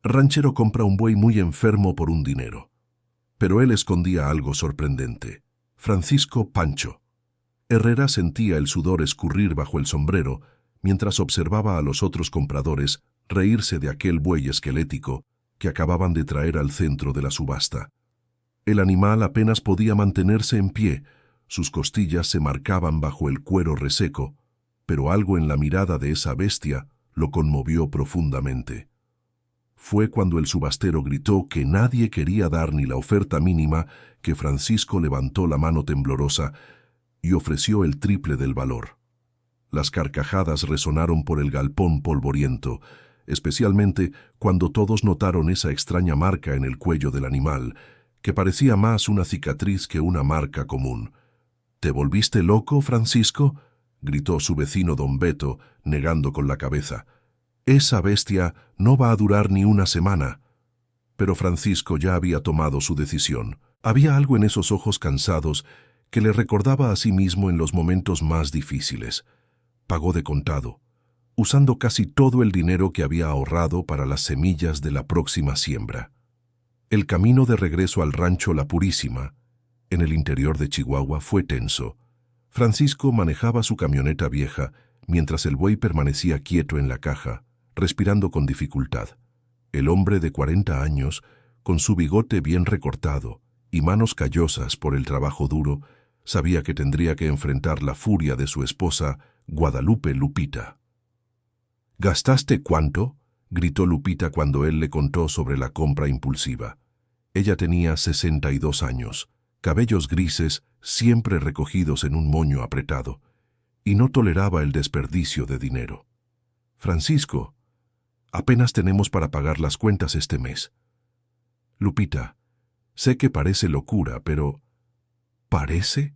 Ranchero compra un buey muy enfermo por un dinero. Pero él escondía algo sorprendente. Francisco Pancho. Herrera sentía el sudor escurrir bajo el sombrero mientras observaba a los otros compradores reírse de aquel buey esquelético que acababan de traer al centro de la subasta. El animal apenas podía mantenerse en pie, sus costillas se marcaban bajo el cuero reseco, pero algo en la mirada de esa bestia lo conmovió profundamente. Fue cuando el subastero gritó que nadie quería dar ni la oferta mínima que Francisco levantó la mano temblorosa y ofreció el triple del valor. Las carcajadas resonaron por el galpón polvoriento, especialmente cuando todos notaron esa extraña marca en el cuello del animal, que parecía más una cicatriz que una marca común. —¿Te volviste loco, Francisco? —gritó su vecino don Beto, negando con la cabeza. —Esa bestia no va a durar ni una semana. Pero Francisco ya había tomado su decisión. Había algo en esos ojos cansados que le recordaba a sí mismo en los momentos más difíciles. Pagó de contado, usando casi todo el dinero que había ahorrado para las semillas de la próxima siembra. El camino de regreso al rancho La Purísima, en el interior de Chihuahua, fue tenso. Francisco manejaba su camioneta vieja mientras el buey permanecía quieto en la caja, respirando con dificultad. El hombre de 40 años, con su bigote bien recortado y manos callosas por el trabajo duro, sabía que tendría que enfrentar la furia de su esposa, Guadalupe Lupita. —¿Gastaste cuánto? —gritó Lupita cuando él le contó sobre la compra impulsiva. Ella tenía 62 años, cabellos grises siempre recogidos en un moño apretado, y no toleraba el desperdicio de dinero. —Francisco, apenas tenemos para pagar las cuentas este mes. —Lupita, sé que parece locura, pero... —¿Parece?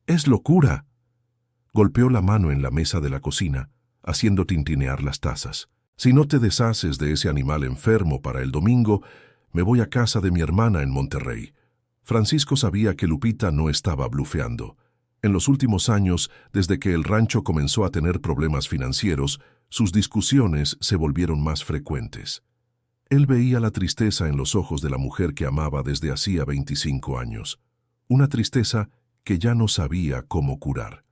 ¡Es locura! Golpeó la mano en la mesa de la cocina, haciendo tintinear las tazas. Si no te deshaces de ese animal enfermo para el domingo, me voy a casa de mi hermana en Monterrey. Francisco sabía que Lupita no estaba blufeando. En los últimos años, desde que el rancho comenzó a tener problemas financieros, sus discusiones se volvieron más frecuentes. Él veía la tristeza en los ojos de la mujer que amaba desde hacía 25 años. Una tristeza que ya no sabía cómo curar.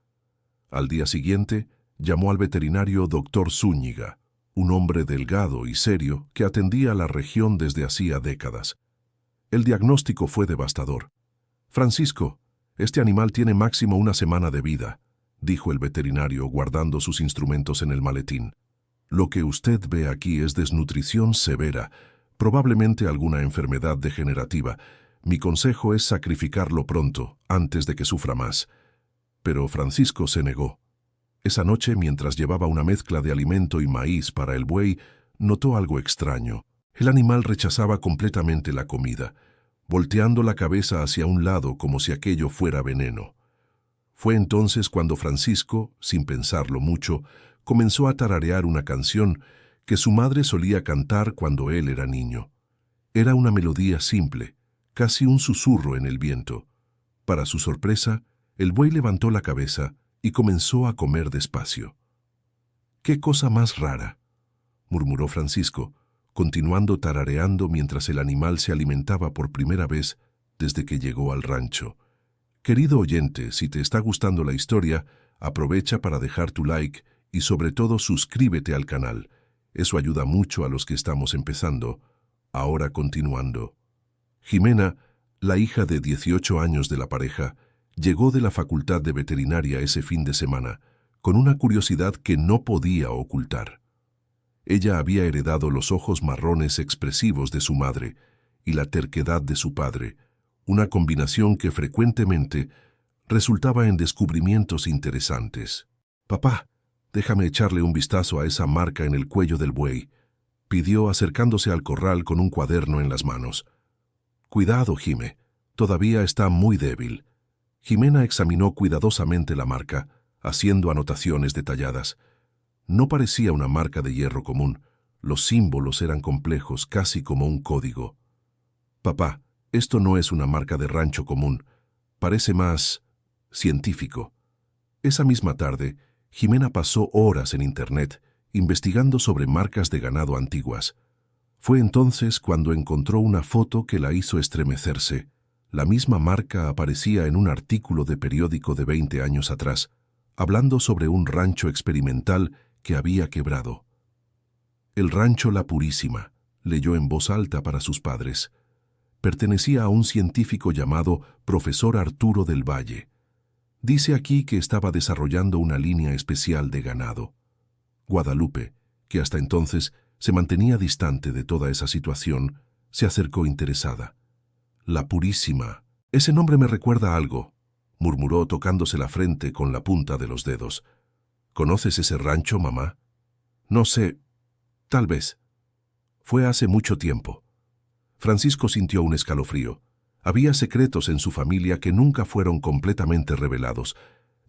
Al día siguiente, llamó al veterinario Dr. Zúñiga, un hombre delgado y serio que atendía a la región desde hacía décadas. El diagnóstico fue devastador. —Francisco, este animal tiene máximo una semana de vida —dijo el veterinario guardando sus instrumentos en el maletín. Lo que usted ve aquí es desnutrición severa, probablemente alguna enfermedad degenerativa. Mi consejo es sacrificarlo pronto, antes de que sufra más. Pero Francisco se negó. Esa noche, mientras llevaba una mezcla de alimento y maíz para el buey, notó algo extraño. El animal rechazaba completamente la comida, volteando la cabeza hacia un lado como si aquello fuera veneno. Fue entonces cuando Francisco, sin pensarlo mucho, comenzó a tararear una canción que su madre solía cantar cuando él era niño. Era una melodía simple, casi un susurro en el viento. Para su sorpresa, el buey levantó la cabeza y comenzó a comer despacio. —¡Qué cosa más rara! —murmuró Francisco, continuando tarareando mientras el animal se alimentaba por primera vez desde que llegó al rancho. Querido oyente, si te está gustando la historia, aprovecha para dejar tu like y sobre todo suscríbete al canal. Eso ayuda mucho a los que estamos empezando. Ahora continuando. Jimena, la hija de 18 años de la pareja, llegó de la facultad de veterinaria ese fin de semana, con una curiosidad que no podía ocultar. Ella había heredado los ojos marrones expresivos de su madre y la terquedad de su padre, una combinación que frecuentemente resultaba en descubrimientos interesantes. —Papá, déjame echarle un vistazo a esa marca en el cuello del buey —pidió acercándose al corral con un cuaderno en las manos. —Cuidado, Jime, todavía está muy débil. Jimena examinó cuidadosamente la marca, haciendo anotaciones detalladas. No parecía una marca de hierro común. Los símbolos eran complejos, casi como un código. —Papá, esto no es una marca de rancho común. Parece más científico. Esa misma tarde, Jimena pasó horas en Internet investigando sobre marcas de ganado antiguas. Fue entonces cuando encontró una foto que la hizo estremecerse. La misma marca aparecía en un artículo de periódico de 20 años atrás, hablando sobre un rancho experimental que había quebrado. El rancho La Purísima, leyó en voz alta para sus padres. Pertenecía a un científico llamado Profesor Arturo del Valle. Dice aquí que estaba desarrollando una línea especial de ganado. Guadalupe, que hasta entonces se mantenía distante de toda esa situación, se acercó interesada. La Purísima. Ese nombre me recuerda a algo, murmuró tocándose la frente con la punta de los dedos. ¿Conoces ese rancho, mamá? No sé. Tal vez. Fue hace mucho tiempo. Francisco sintió un escalofrío. Había secretos en su familia que nunca fueron completamente revelados,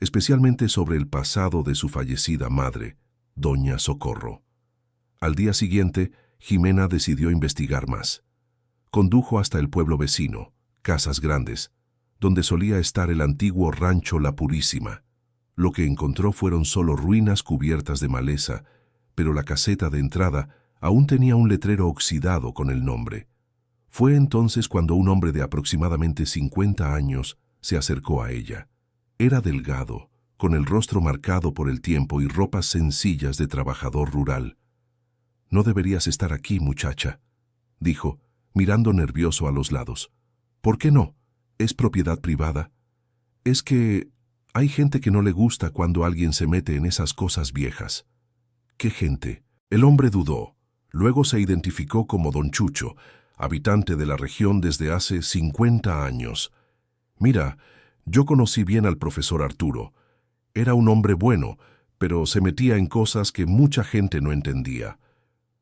especialmente sobre el pasado de su fallecida madre, doña Socorro. Al día siguiente, Jimena decidió investigar más. Condujo hasta el pueblo vecino, Casas Grandes, donde solía estar el antiguo rancho La Purísima. Lo que encontró fueron solo ruinas cubiertas de maleza, pero la caseta de entrada aún tenía un letrero oxidado con el nombre. Fue entonces cuando un hombre de aproximadamente 50 años se acercó a ella. Era delgado, con el rostro marcado por el tiempo y ropas sencillas de trabajador rural. «No deberías estar aquí, muchacha», dijo, mirando nervioso a los lados. «¿Por qué no? Es propiedad privada». «Es que hay gente que no le gusta cuando alguien se mete en esas cosas viejas». «¿Qué gente?». El hombre dudó. Luego se identificó como Don Chucho, habitante de la región desde hace 50 años. «Mira, yo conocí bien al profesor Arturo. Era un hombre bueno, pero se metía en cosas que mucha gente no entendía.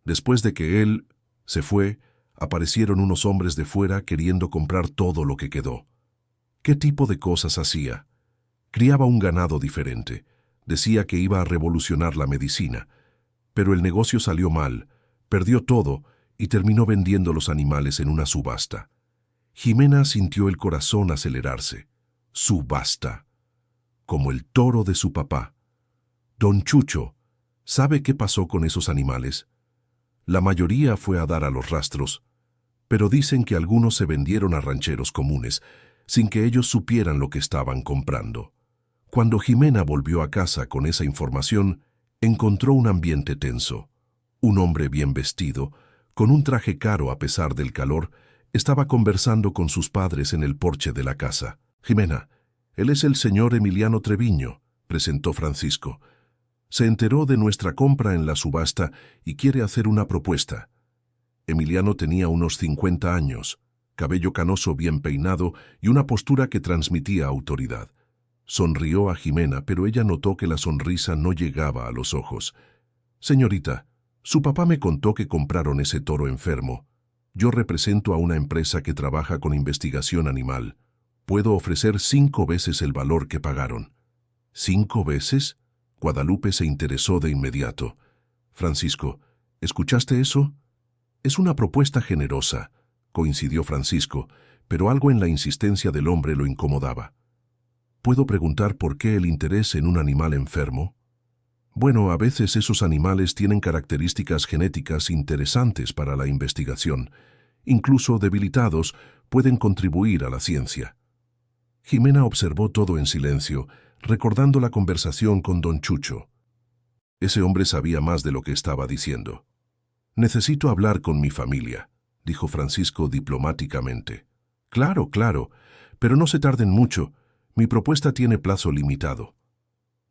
Después de que él se fue, aparecieron unos hombres de fuera queriendo comprar todo lo que quedó». «¿Qué tipo de cosas hacía?». «Criaba un ganado diferente. Decía que iba a revolucionar la medicina. Pero el negocio salió mal, perdió todo y terminó vendiendo los animales en una subasta». Jimena sintió el corazón acelerarse. Subasta. Como el toro de su papá. «Don Chucho, ¿sabe qué pasó con esos animales?». «La mayoría fue a dar a los rastros, pero dicen que algunos se vendieron a rancheros comunes, sin que ellos supieran lo que estaban comprando». Cuando Jimena volvió a casa con esa información, encontró un ambiente tenso. Un hombre bien vestido, con un traje caro a pesar del calor, estaba conversando con sus padres en el porche de la casa. «Jimena, él es el señor Emiliano Treviño», presentó Francisco. «Se enteró de nuestra compra en la subasta y quiere hacer una propuesta». Emiliano tenía unos 50 años, cabello canoso bien peinado y una postura que transmitía autoridad. Sonrió a Jimena, pero ella notó que la sonrisa no llegaba a los ojos. «Señorita, su papá me contó que compraron ese toro enfermo. Yo represento a una empresa que trabaja con investigación animal. Puedo ofrecer 5 veces el valor que pagaron». «¿5 veces?» Guadalupe se interesó de inmediato. «Francisco, ¿escuchaste eso?». «Es una propuesta generosa», coincidió Francisco, pero algo en la insistencia del hombre lo incomodaba. «¿Puedo preguntar por qué el interés en un animal enfermo?». «Bueno, a veces esos animales tienen características genéticas interesantes para la investigación. Incluso debilitados, pueden contribuir a la ciencia». Jimena observó todo en silencio, recordando la conversación con Don Chucho. Ese hombre sabía más de lo que estaba diciendo. «Necesito hablar con mi familia», dijo Francisco diplomáticamente. «Claro, claro, pero no se tarden mucho. Mi propuesta tiene plazo limitado».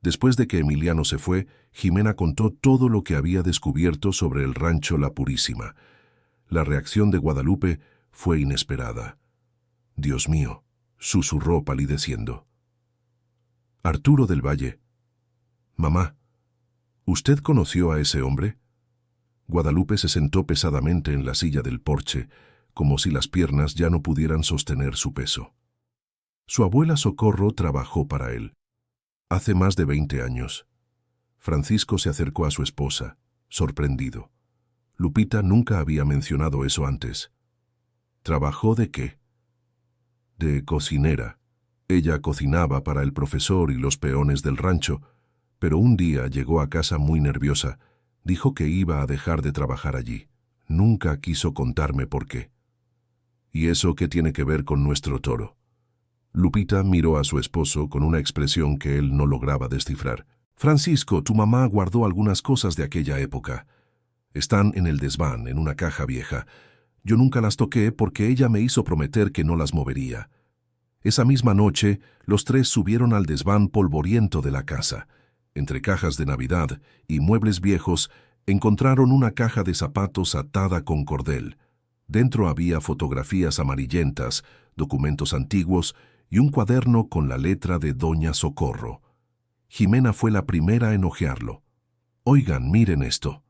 Después de que Emiliano se fue, Jimena contó todo lo que había descubierto sobre el rancho La Purísima. La reacción de Guadalupe fue inesperada. «Dios mío», susurró palideciendo. «Arturo del Valle». «Mamá, ¿usted conoció a ese hombre?». Guadalupe se sentó pesadamente en la silla del porche, como si las piernas ya no pudieran sostener su peso. Su abuela Socorro trabajó para él. Hace más de 20 años. Francisco se acercó a su esposa, sorprendido. Lupita nunca había mencionado eso antes. ¿Trabajó de qué? De cocinera. Ella cocinaba para el profesor y los peones del rancho, pero un día llegó a casa muy nerviosa. Dijo que iba a dejar de trabajar allí. nunca quiso contarme por qué. ¿Y eso qué tiene que ver con nuestro toro? Lupita miró a su esposo con una expresión que él no lograba descifrar. Francisco, tu mamá guardó algunas cosas de aquella época. Están en el desván, en una caja vieja. Yo nunca las toqué porque ella me hizo prometer que no las movería. Esa misma noche, los tres subieron al desván polvoriento de la casa. Entre cajas de Navidad y muebles viejos, encontraron una caja de zapatos atada con cordel. Dentro había fotografías amarillentas, documentos antiguos y un cuaderno con la letra de Doña Socorro. Jimena fue la primera en hojearlo. «Oigan, miren esto»,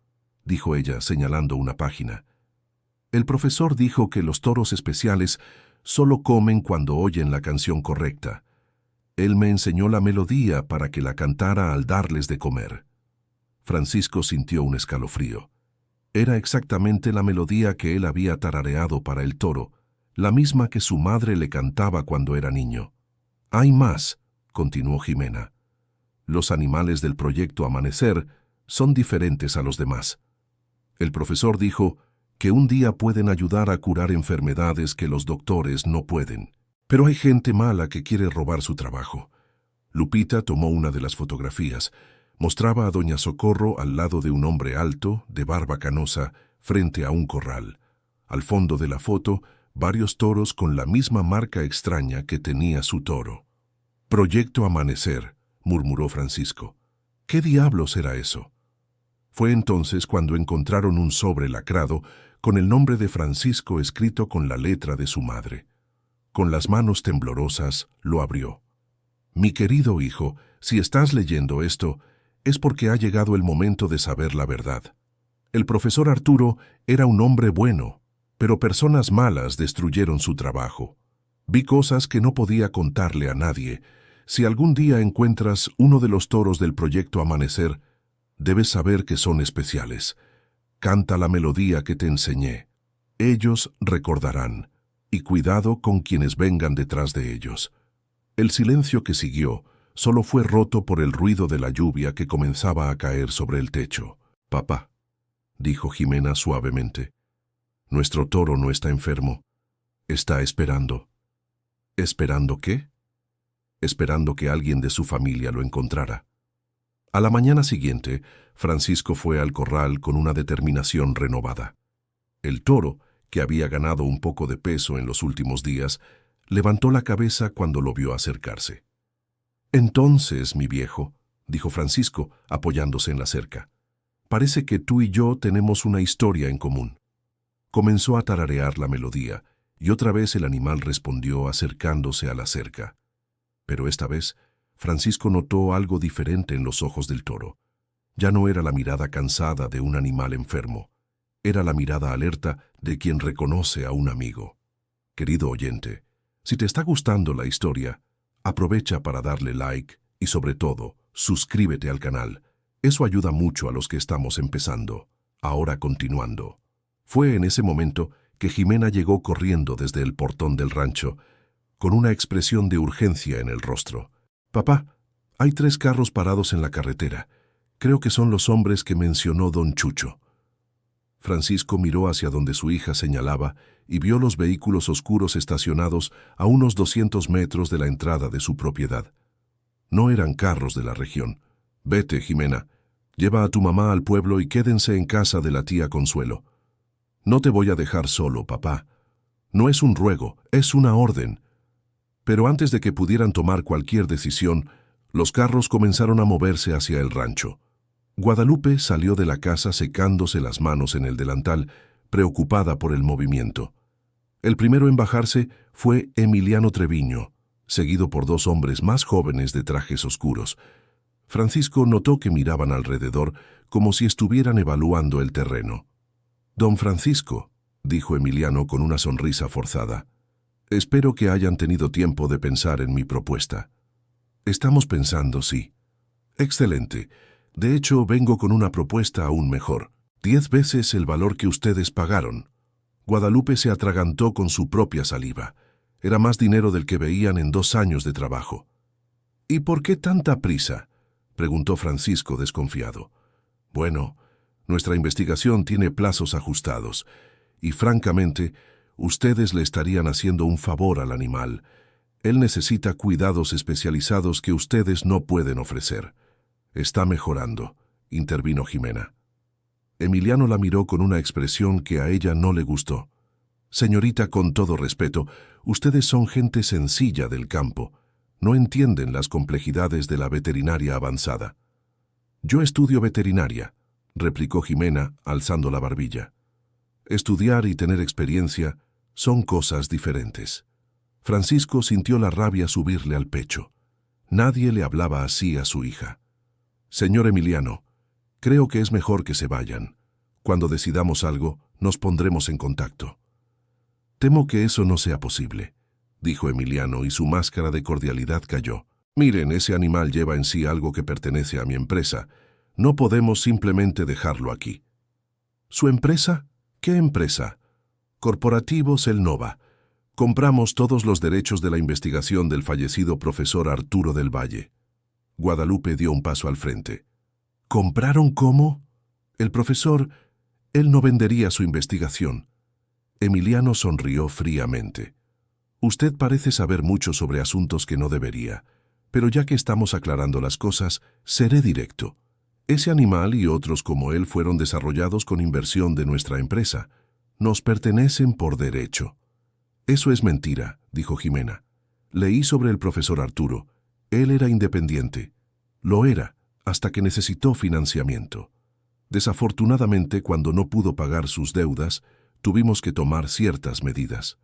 dijo ella señalando una página. El profesor dijo que los toros especiales solo comen cuando oyen la canción correcta. Él me enseñó la melodía para que la cantara al darles de comer. Francisco sintió un escalofrío. Era exactamente la melodía que él había tarareado para el toro, la misma que su madre le cantaba cuando era niño. «Hay más», continuó Jimena. «Los animales del proyecto Amanecer son diferentes a los demás. El profesor dijo que un día pueden ayudar a curar enfermedades que los doctores no pueden. Pero hay gente mala que quiere robar su trabajo». Lupita tomó una de las fotografías. Mostraba a Doña Socorro al lado de un hombre alto, de barba canosa, frente a un corral. Al fondo de la foto, varios toros con la misma marca extraña que tenía su toro. «Proyecto Amanecer», murmuró Francisco. «¿Qué diablos era eso?» Fue entonces cuando encontraron un sobre lacrado con el nombre de Francisco escrito con la letra de su madre. Con las manos temblorosas, lo abrió. «Mi querido hijo, si estás leyendo esto, es porque ha llegado el momento de saber la verdad. El profesor Arturo era un hombre bueno, pero personas malas destruyeron su trabajo. Vi cosas que no podía contarle a nadie. Si algún día encuentras uno de los toros del proyecto Amanecer, debes saber que son especiales. Canta la melodía que te enseñé. Ellos recordarán, y cuidado con quienes vengan detrás de ellos». El silencio que siguió solo fue roto por el ruido de la lluvia que comenzaba a caer sobre el techo. «Papá», dijo Jimena suavemente, «nuestro toro no está enfermo. Está esperando». «¿Esperando qué?» «Esperando que alguien de su familia lo encontrara». A la mañana siguiente, Francisco fue al corral con una determinación renovada. El toro, que había ganado un poco de peso en los últimos días, levantó la cabeza cuando lo vio acercarse. «Entonces, mi viejo», dijo Francisco, apoyándose en la cerca, «parece que tú y yo tenemos una historia en común». Comenzó a tararear la melodía, y otra vez el animal respondió acercándose a la cerca. Pero esta vez, Francisco notó algo diferente en los ojos del toro. Ya no era la mirada cansada de un animal enfermo, era la mirada alerta de quien reconoce a un amigo. Querido oyente, si te está gustando la historia, aprovecha para darle like y sobre todo, suscríbete al canal. Eso ayuda mucho a los que estamos empezando. Ahora continuando. Fue en ese momento que Jimena llegó corriendo desde el portón del rancho, con una expresión de urgencia en el rostro. «Papá, hay 3 carros parados en la carretera. Creo que son los hombres que mencionó don Chucho». Francisco miró hacia donde su hija señalaba y vio los vehículos oscuros estacionados a unos 200 metros de la entrada de su propiedad. No eran carros de la región. «Vete, Jimena. Lleva a tu mamá al pueblo y quédense en casa de la tía Consuelo». «No te voy a dejar solo, papá. No es un ruego, es una orden». Pero antes de que pudieran tomar cualquier decisión, los carros comenzaron a moverse hacia el rancho. Guadalupe salió de la casa secándose las manos en el delantal, preocupada por el movimiento. El primero en bajarse fue Emiliano Treviño, seguido por 2 hombres más jóvenes de trajes oscuros. Francisco notó que miraban alrededor como si estuvieran evaluando el terreno. «Don Francisco», dijo Emiliano con una sonrisa forzada, «espero que hayan tenido tiempo de pensar en mi propuesta». «Estamos pensando, sí». «Excelente. De hecho, vengo con una propuesta aún mejor. 10 veces el valor que ustedes pagaron». Guadalupe se atragantó con su propia saliva. Era más dinero del que veían en 2 años de trabajo. «¿Y por qué tanta prisa?», preguntó Francisco desconfiado. «Bueno, Nuestra investigación tiene plazos ajustados, y francamente, ustedes le estarían haciendo un favor al animal. Él necesita cuidados especializados que ustedes no pueden ofrecer. Está mejorando, intervino Jimena. Emiliano la miró con una expresión que a ella no le gustó. Señorita, con todo respeto, ustedes son gente sencilla del campo. No entienden las complejidades de la veterinaria avanzada. Yo estudio veterinaria, replicó Jimena, alzando la barbilla. Estudiar y tener experiencia son cosas diferentes. Francisco sintió la rabia subirle al pecho. Nadie le hablaba así a su hija. Señor Emiliano, creo que es mejor que se vayan. Cuando decidamos algo, nos pondremos en contacto. Temo que eso no sea posible, dijo Emiliano, y su máscara de cordialidad cayó. Miren, ese animal lleva en sí algo que pertenece a mi empresa. No podemos simplemente dejarlo aquí. ¿Su empresa? ¿Qué empresa? Corporativos El Nova. Compramos todos los derechos de la investigación del fallecido profesor Arturo del Valle. Guadalupe dio un paso al frente. ¿Compraron cómo? El profesor, él no vendería su investigación. Emiliano sonrió fríamente. Usted parece saber mucho sobre asuntos que no debería, pero ya que estamos aclarando las cosas, seré directo. Ese animal y otros como él fueron desarrollados con inversión de nuestra empresa. Nos pertenecen por derecho. Eso es mentira, dijo Jimena. Leí sobre el profesor Arturo. Él era independiente. Lo era, hasta que necesitó financiamiento. Desafortunadamente, cuando no pudo pagar sus deudas, tuvimos que tomar ciertas medidas.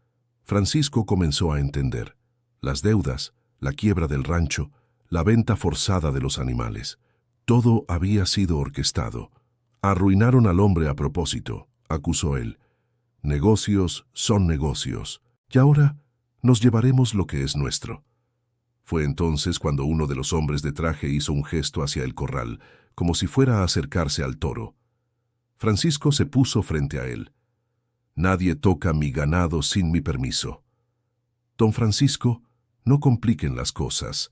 Francisco comenzó a entender. Las deudas, la quiebra del rancho, la venta forzada de los animales. Todo había sido orquestado. Arruinaron al hombre a propósito, acusó él. Negocios son negocios, y ahora nos llevaremos lo que es nuestro. Fue entonces cuando uno de los hombres de traje hizo un gesto hacia el corral, como si fuera a acercarse al toro. Francisco se puso frente a él. Nadie toca mi ganado sin mi permiso. Don Francisco, no compliquen las cosas.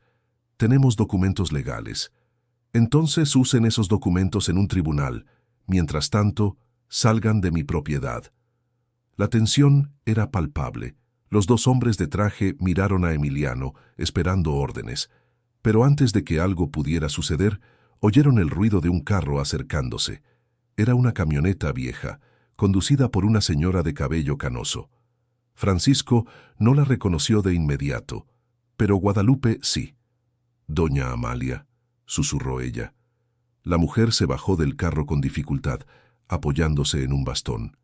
Tenemos documentos legales. Entonces usen esos documentos en un tribunal. Mientras tanto, salgan de mi propiedad. La tensión era palpable. Los dos hombres de traje miraron a Emiliano, esperando órdenes. Pero antes de que algo pudiera suceder, oyeron el ruido de un carro acercándose. Era una camioneta vieja, conducida por una señora de cabello canoso. Francisco no la reconoció de inmediato, pero Guadalupe sí. «Doña Amalia», susurró ella. La mujer se bajó del carro con dificultad, apoyándose en un bastón.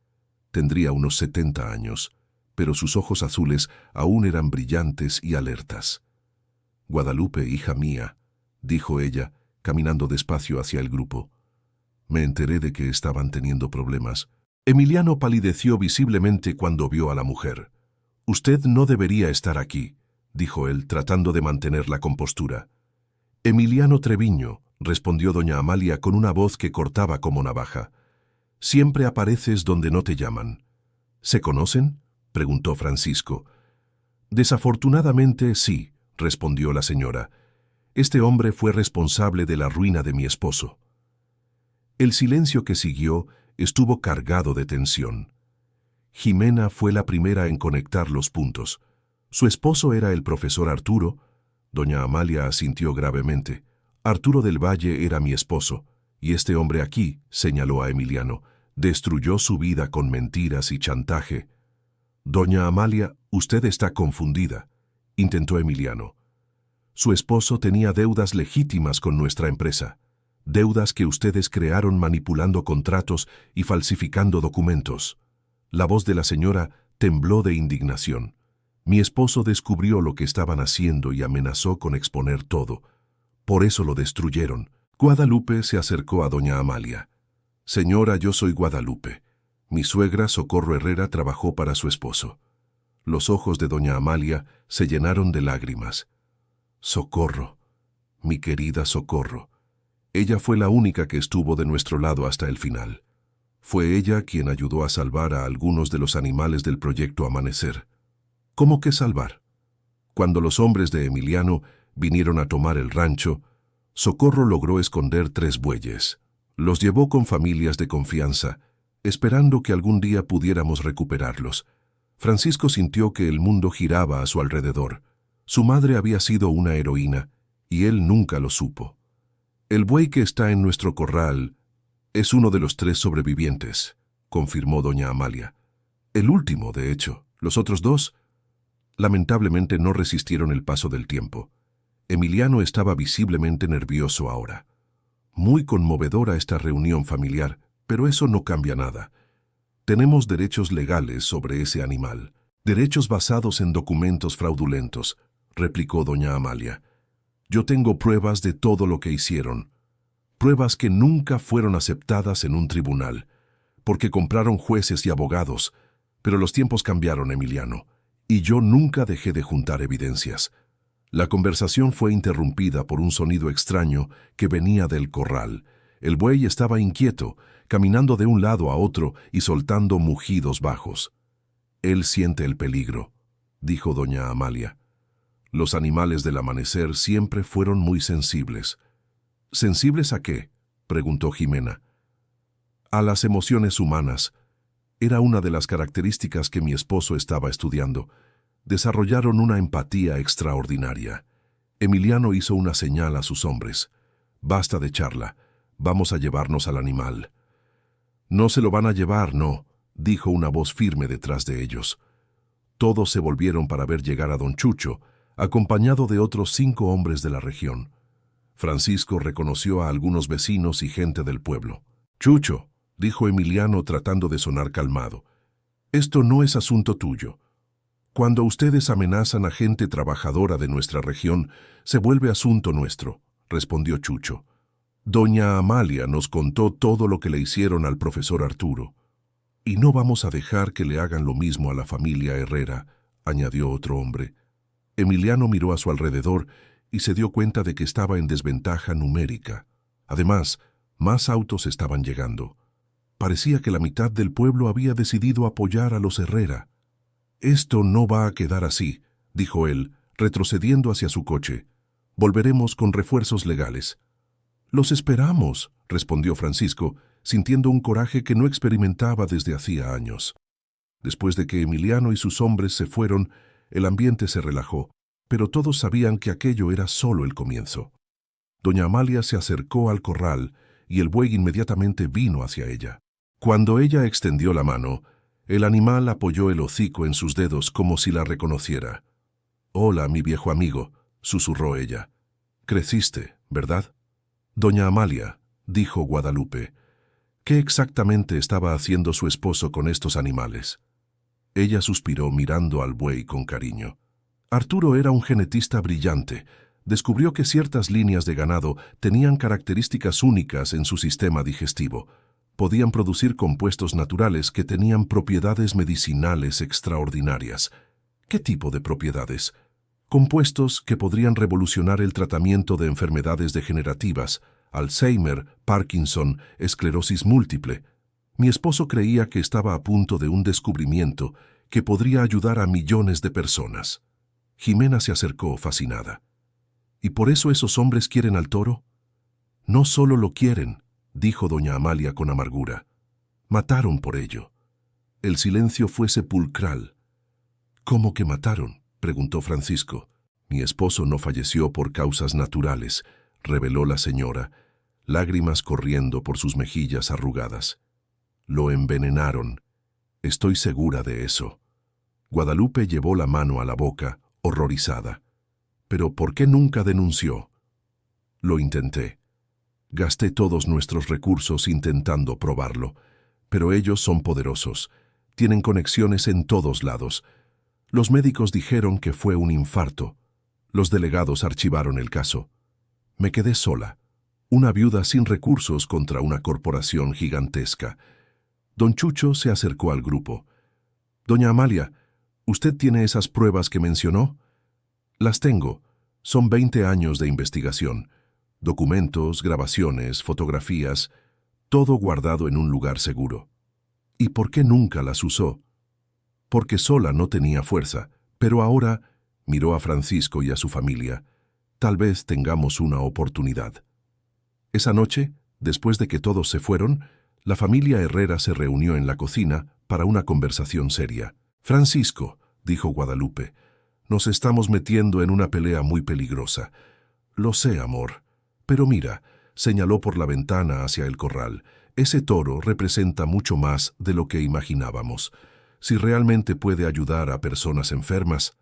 Tendría unos 70 años, pero sus ojos azules aún eran brillantes y alertas. «Guadalupe, hija mía», dijo ella, caminando despacio hacia el grupo. «Me enteré de que estaban teniendo problemas». Emiliano palideció visiblemente cuando vio a la mujer. «Usted no debería estar aquí», dijo él, tratando de mantener la compostura. «Emiliano Treviño», respondió doña Amalia con una voz que cortaba como navaja. «Siempre apareces donde no te llaman». «¿Se conocen?», preguntó Francisco. «Desafortunadamente, sí», respondió la señora. «Este hombre fue responsable de la ruina de mi esposo». El silencio que siguió estuvo cargado de tensión. Jimena fue la primera en conectar los puntos. Su esposo era el profesor Arturo. Doña Amalia asintió gravemente. «Arturo del Valle era mi esposo, y este hombre aquí», señaló a Emiliano, «destruyó su vida con mentiras y chantaje». «Doña Amalia, usted está confundida», intentó Emiliano. «Su esposo tenía deudas legítimas con nuestra empresa, deudas que ustedes crearon manipulando contratos y falsificando documentos». La voz de la señora tembló de indignación. «Mi esposo descubrió lo que estaban haciendo y amenazó con exponer todo. Por eso lo destruyeron». Guadalupe se acercó a doña Amalia. «Señora, yo soy Guadalupe. Mi suegra, Socorro Herrera, trabajó para su esposo». Los ojos de doña Amalia se llenaron de lágrimas. «Socorro, mi querida Socorro. Ella fue la única que estuvo de nuestro lado hasta el final. Fue ella quien ayudó a salvar a algunos de los animales del proyecto Amanecer». «¿Cómo que salvar?». Cuando los hombres de Emiliano vinieron a tomar el rancho, Socorro logró esconder 3 bueyes. Los llevó con familias de confianza, esperando que algún día pudiéramos recuperarlos. Francisco sintió que el mundo giraba a su alrededor. Su madre había sido una heroína, y él nunca lo supo. El buey que está en nuestro corral es uno de los 3 sobrevivientes, confirmó doña Amalia. El último, de hecho. Los otros 2, lamentablemente, no resistieron el paso del tiempo. Emiliano estaba visiblemente nervioso ahora. Muy conmovedora esta reunión familiar, pero eso no cambia nada. Tenemos derechos legales sobre ese animal, derechos basados en documentos fraudulentos, replicó doña Amalia. Yo tengo pruebas de todo lo que hicieron, pruebas que nunca fueron aceptadas en un tribunal, porque compraron jueces y abogados, pero los tiempos cambiaron, Emiliano, y yo nunca dejé de juntar evidencias. La conversación fue interrumpida por un sonido extraño que venía del corral. El buey estaba inquieto, caminando de un lado a otro y soltando mugidos bajos. Él siente el peligro, dijo doña Amalia. Los animales del amanecer siempre fueron muy sensibles. ¿Sensibles a qué?, preguntó Jimena. A las emociones humanas. Era una de las características que mi esposo estaba estudiando. Desarrollaron una empatía extraordinaria. Emiliano hizo una señal a sus hombres. Basta de charla. Vamos a llevarnos al animal. No se lo van a llevar, no, dijo una voz firme detrás de ellos. Todos se volvieron para ver llegar a don Chucho, acompañado de otros 5 hombres de la región. Francisco reconoció a algunos vecinos y gente del pueblo. Chucho, dijo Emiliano tratando de sonar calmado, esto no es asunto tuyo. Cuando ustedes amenazan a gente trabajadora de nuestra región, se vuelve asunto nuestro, respondió Chucho. Doña Amalia nos contó todo lo que le hicieron al profesor Arturo. Y no vamos a dejar que le hagan lo mismo a la familia Herrera, añadió otro hombre. Emiliano miró a su alrededor y se dio cuenta de que estaba en desventaja numérica. Además, más autos estaban llegando. Parecía que la mitad del pueblo había decidido apoyar a los Herrera. Esto no va a quedar así, dijo él, retrocediendo hacia su coche. Volveremos con refuerzos legales. Los esperamos, respondió Francisco, sintiendo un coraje que no experimentaba desde hacía años. Después de que Emiliano y sus hombres se fueron, el ambiente se relajó, pero todos sabían que aquello era solo el comienzo. Doña Amalia se acercó al corral y el buey inmediatamente vino hacia ella. Cuando ella extendió la mano, el animal apoyó el hocico en sus dedos como si la reconociera. «Hola, mi viejo amigo», susurró ella. «Creciste, ¿verdad?» «Doña Amalia», dijo Guadalupe, «¿qué exactamente estaba haciendo su esposo con estos animales?» Ella suspiró mirando al buey con cariño. Arturo era un genetista brillante. Descubrió que ciertas líneas de ganado tenían características únicas en su sistema digestivo. Podían producir compuestos naturales que tenían propiedades medicinales extraordinarias. ¿Qué tipo de propiedades? Compuestos que podrían revolucionar el tratamiento de enfermedades degenerativas, Alzheimer, Parkinson, esclerosis múltiple. Mi esposo creía que estaba a punto de un descubrimiento que podría ayudar a millones de personas. Jimena se acercó fascinada. ¿Y por eso esos hombres quieren al toro? No solo lo quieren, dijo doña Amalia con amargura. Mataron por ello. El silencio fue sepulcral. ¿Cómo que mataron?, preguntó Francisco. Mi esposo no falleció por causas naturales, reveló la señora, lágrimas corriendo por sus mejillas arrugadas. Lo envenenaron. Estoy segura de eso. Guadalupe llevó la mano a la boca, horrorizada. ¿Pero por qué nunca denunció? Lo intenté. Gasté todos nuestros recursos intentando probarlo, pero ellos son poderosos. Tienen conexiones en todos lados. Los médicos dijeron que fue un infarto. Los delegados archivaron el caso. Me quedé sola, una viuda sin recursos contra una corporación gigantesca. Don Chucho se acercó al grupo. «Doña Amalia, ¿usted tiene esas pruebas que mencionó?» «Las tengo. Son 20 años de investigación. Documentos, grabaciones, fotografías, todo guardado en un lugar seguro». «¿Y por qué nunca las usó?» «Porque sola no tenía fuerza, pero ahora», miró a Francisco y a su familia, «tal vez tengamos una oportunidad». Esa noche, Después de que todos se fueron, la familia Herrera se reunió en la cocina para una conversación seria. «Francisco», dijo Guadalupe, «nos estamos metiendo en una pelea muy peligrosa». «Lo sé, amor. Pero mira», señaló por la ventana hacia el corral, «ese toro representa mucho más de lo que imaginábamos. Si realmente puede ayudar a personas enfermas».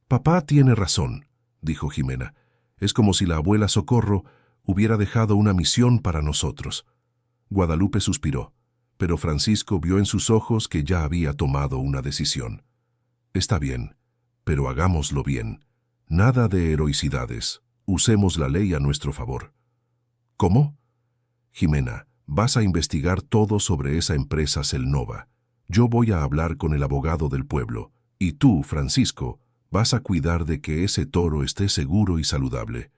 «Papá tiene razón», dijo Jimena. «Es como si la abuela Socorro hubiera dejado una misión para nosotros». Guadalupe suspiró, pero Francisco vio en sus ojos que ya había tomado una decisión. «Está bien, pero hagámoslo bien. Nada de heroicidades. Usemos la ley a nuestro favor». «¿Cómo?» «Jimena, vas a investigar todo sobre esa empresa Selnova. Yo voy a hablar con el abogado del pueblo. Y tú, Francisco, vas a cuidar de que ese toro esté seguro y saludable.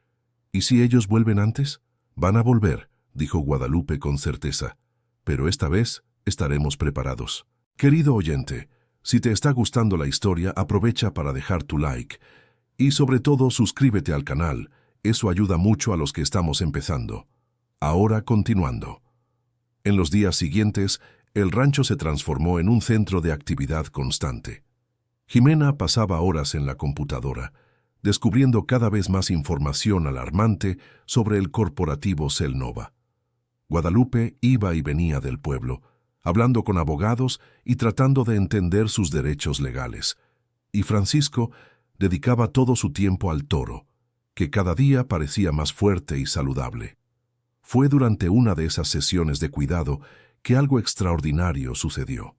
¿Y si ellos vuelven antes?» «Van a volver», dijo Guadalupe con certeza. «Pero esta vez estaremos preparados». Querido oyente, si te está gustando la historia, aprovecha para dejar tu like. Y sobre todo, suscríbete al canal. Eso ayuda mucho a los que estamos empezando. Ahora continuando. En los días siguientes, el rancho se transformó en un centro de actividad constante. Jimena pasaba horas en la computadora, descubriendo cada vez más información alarmante sobre el corporativo Selnova. Guadalupe iba y venía del pueblo, hablando con abogados y tratando de entender sus derechos legales. Y Francisco dedicaba todo su tiempo al toro, que cada día parecía más fuerte y saludable. Fue durante una de esas sesiones de cuidado que algo extraordinario sucedió.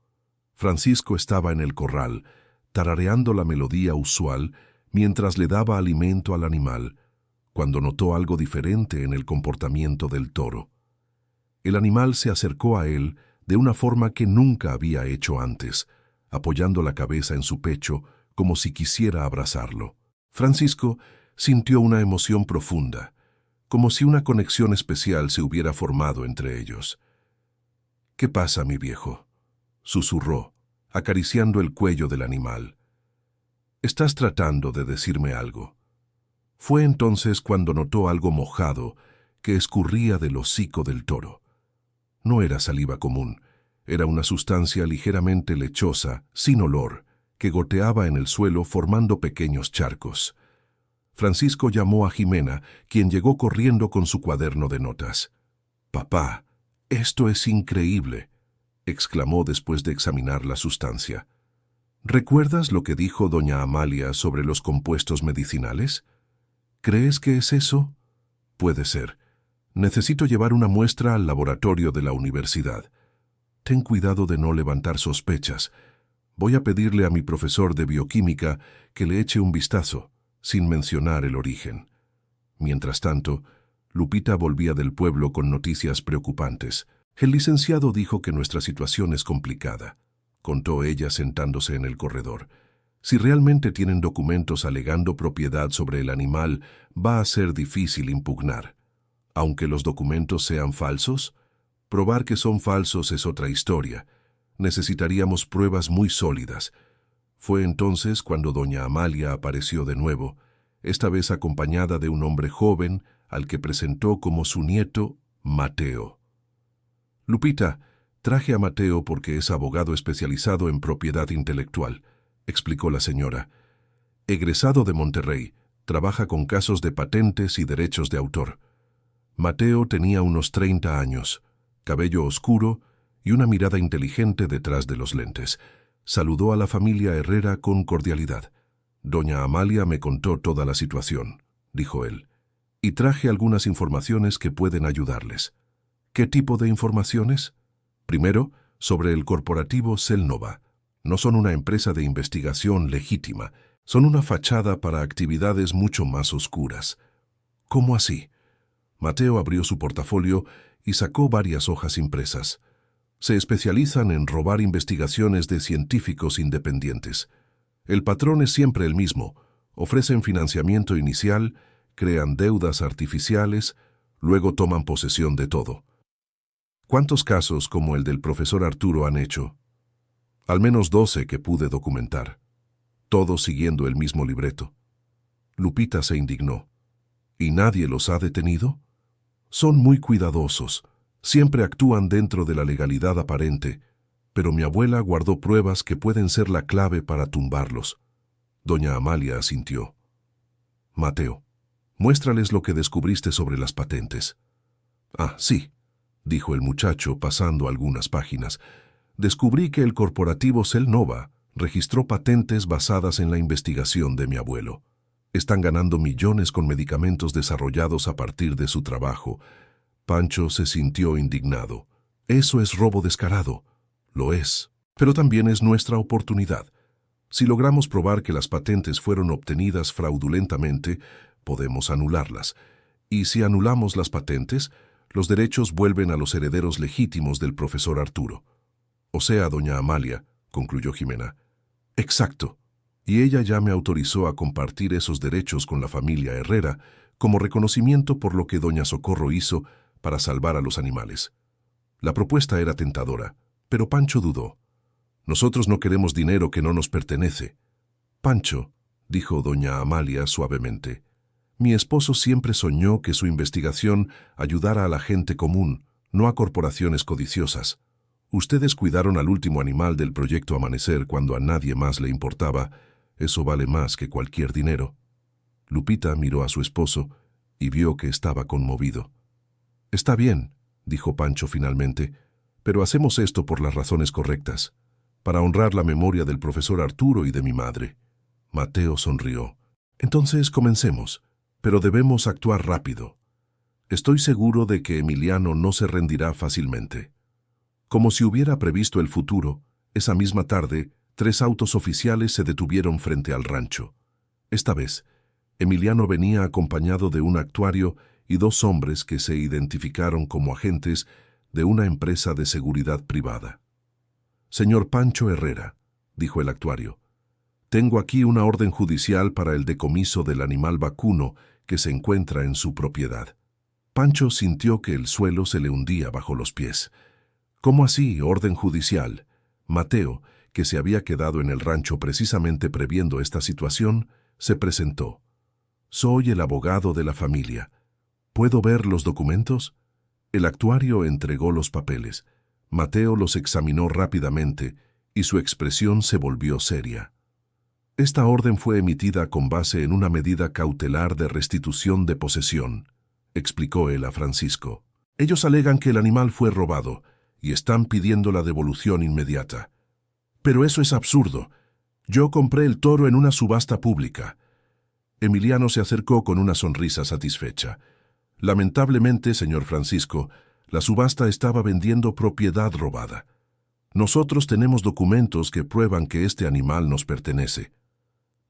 Francisco estaba en el corral, tarareando la melodía usual mientras le daba alimento al animal, cuando notó algo diferente en el comportamiento del toro. El animal se acercó a él de una forma que nunca había hecho antes, apoyando la cabeza en su pecho como si quisiera abrazarlo. Francisco sintió una emoción profunda, como si una conexión especial se hubiera formado entre ellos. «¿Qué pasa, mi viejo?», susurró, acariciando el cuello del animal. «¿Estás tratando de decirme algo?». Fue entonces cuando notó algo mojado que escurría del hocico del toro. No era saliva común, era una sustancia ligeramente lechosa, sin olor, que goteaba en el suelo formando pequeños charcos. Francisco llamó a Jimena, quien llegó corriendo con su cuaderno de notas. «Papá, esto es increíble», exclamó después de examinar la sustancia. «¿Recuerdas lo que dijo doña Amalia sobre los compuestos medicinales? ¿Crees que es eso? Puede ser. Necesito llevar una muestra al laboratorio de la universidad. Ten cuidado de no levantar sospechas. Voy a pedirle a mi profesor de bioquímica que le eche un vistazo, sin mencionar el origen». Mientras tanto, Lupita volvía del pueblo con noticias preocupantes. «El licenciado dijo que nuestra situación es complicada», contó ella sentándose en el corredor. «Si realmente tienen documentos alegando propiedad sobre el animal, va a ser difícil impugnar. Aunque los documentos sean falsos, probar que son falsos es otra historia. Necesitaríamos pruebas muy sólidas». Fue entonces cuando doña Amalia apareció de nuevo, esta vez acompañada de un hombre joven al que presentó como su nieto, Mateo. «Lupita, traje a Mateo porque es abogado especializado en propiedad intelectual», explicó la señora. «Egresado de Monterrey, trabaja con casos de patentes y derechos de autor». Mateo tenía unos 30 años, cabello oscuro y una mirada inteligente detrás de los lentes. Saludó a la familia Herrera con cordialidad. «Doña Amalia me contó toda la situación», dijo él, «y traje algunas informaciones que pueden ayudarles». «¿Qué tipo de informaciones?». «Primero, sobre el corporativo Selnova. No son una empresa de investigación legítima, son una fachada para actividades mucho más oscuras». «¿Cómo así?». Mateo abrió su portafolio y sacó varias hojas impresas. «Se especializan en robar investigaciones de científicos independientes. El patrón es siempre el mismo. Ofrecen financiamiento inicial, crean deudas artificiales, luego toman posesión de todo». «¿Cuántos casos como el del profesor Arturo han hecho?». «Al menos 12 que pude documentar. Todos siguiendo el mismo libreto». Lupita se indignó. «¿Y nadie los ha detenido?». Son muy cuidadosos, siempre actúan dentro de la legalidad aparente, pero mi abuela guardó pruebas que pueden ser la clave para tumbarlos. Doña Amalia asintió. Mateo, muéstrales lo que descubriste sobre las patentes. Ah, sí, dijo el muchacho pasando algunas páginas. Descubrí que el corporativo Celnova registró patentes basadas en la investigación de mi abuelo. Están ganando millones con medicamentos desarrollados a partir de su trabajo. Pancho se sintió indignado. Eso es robo descarado. Lo es. Pero también es nuestra oportunidad. Si logramos probar que las patentes fueron obtenidas fraudulentamente, podemos anularlas. Y si anulamos las patentes, los derechos vuelven a los herederos legítimos del profesor Arturo. O sea, doña Amalia, concluyó Jimena. Exacto. Y ella ya me autorizó a compartir esos derechos con la familia Herrera como reconocimiento por lo que doña Socorro hizo para salvar a los animales. La propuesta era tentadora, pero Pancho dudó. Nosotros no queremos dinero que no nos pertenece. Pancho, dijo doña Amalia suavemente, mi esposo siempre soñó que su investigación ayudara a la gente común, no a corporaciones codiciosas. Ustedes cuidaron al último animal del proyecto Amanecer cuando a nadie más le importaba. Eso vale más que cualquier dinero. Lupita miró a su esposo y vio que estaba conmovido. Está bien, dijo Pancho finalmente, pero hacemos esto por las razones correctas, para honrar la memoria del profesor Arturo y de mi madre. Mateo sonrió. Entonces comencemos, pero debemos actuar rápido. Estoy seguro de que Emiliano no se rendirá fácilmente. Como si hubiera previsto el futuro, esa misma tarde, 3 autos oficiales se detuvieron frente al rancho. Esta vez, Emiliano venía acompañado de un actuario y 2 hombres que se identificaron como agentes de una empresa de seguridad privada. Señor Pancho Herrera, dijo el actuario, tengo aquí una orden judicial para el decomiso del animal vacuno que se encuentra en su propiedad. Pancho sintió que el suelo se le hundía bajo los pies. ¿Cómo así, orden judicial? Mateo, que se había quedado en el rancho precisamente previendo esta situación, se presentó. Soy el abogado de la familia. ¿Puedo ver los documentos? El actuario entregó los papeles. Mateo los examinó rápidamente y su expresión se volvió seria. Esta orden fue emitida con base en una medida cautelar de restitución de posesión, explicó él a Francisco. Ellos alegan que el animal fue robado y están pidiendo la devolución inmediata. Pero eso es absurdo. Yo compré el toro en una subasta pública. Emiliano se acercó con una sonrisa satisfecha. Lamentablemente, señor Francisco, la subasta estaba vendiendo propiedad robada. Nosotros tenemos documentos que prueban que este animal nos pertenece.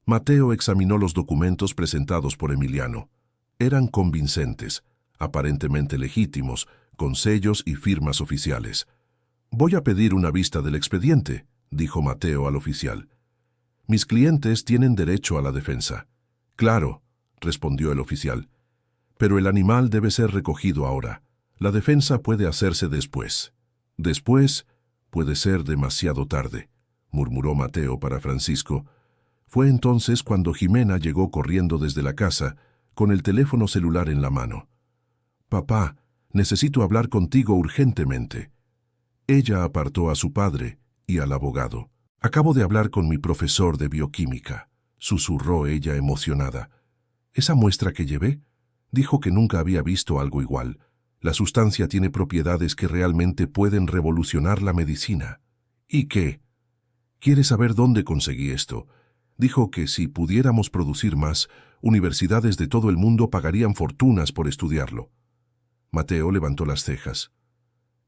Mateo examinó los documentos presentados por Emiliano. Eran convincentes, aparentemente legítimos, con sellos y firmas oficiales. Voy a pedir una vista del expediente, dijo Mateo al oficial. Mis clientes tienen derecho a la defensa. Claro, respondió el oficial. Pero el animal debe ser recogido ahora. La defensa puede hacerse después. Después puede ser demasiado tarde, murmuró Mateo para Francisco. Fue entonces cuando Jimena llegó corriendo desde la casa, con el teléfono celular en la mano. Papá, necesito hablar contigo urgentemente. Ella apartó a su padre y al abogado. Acabo de hablar con mi profesor de bioquímica, susurró ella emocionada. ¿Esa muestra que llevé? Dijo que nunca había visto algo igual. La sustancia tiene propiedades que realmente pueden revolucionar la medicina. ¿Y qué? ¿Quiere saber dónde conseguí esto? Dijo que si pudiéramos producir más, universidades de todo el mundo pagarían fortunas por estudiarlo. Mateo levantó las cejas.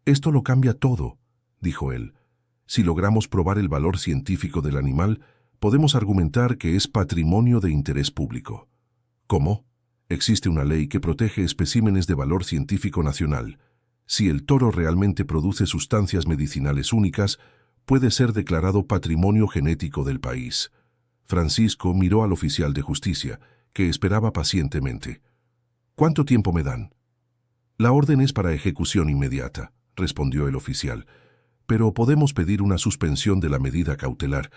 Esto lo cambia todo, dijo él. Si logramos probar el valor científico del animal, podemos argumentar que es patrimonio de interés público. ¿Cómo? Existe una ley que protege especímenes de valor científico nacional. Si el toro realmente produce sustancias medicinales únicas, puede ser declarado patrimonio genético del país. Francisco miró al oficial de justicia, que esperaba pacientemente. ¿Cuánto tiempo me dan? La orden es para ejecución inmediata, respondió el oficial. Pero podemos pedir una suspensión de la medida cautelar,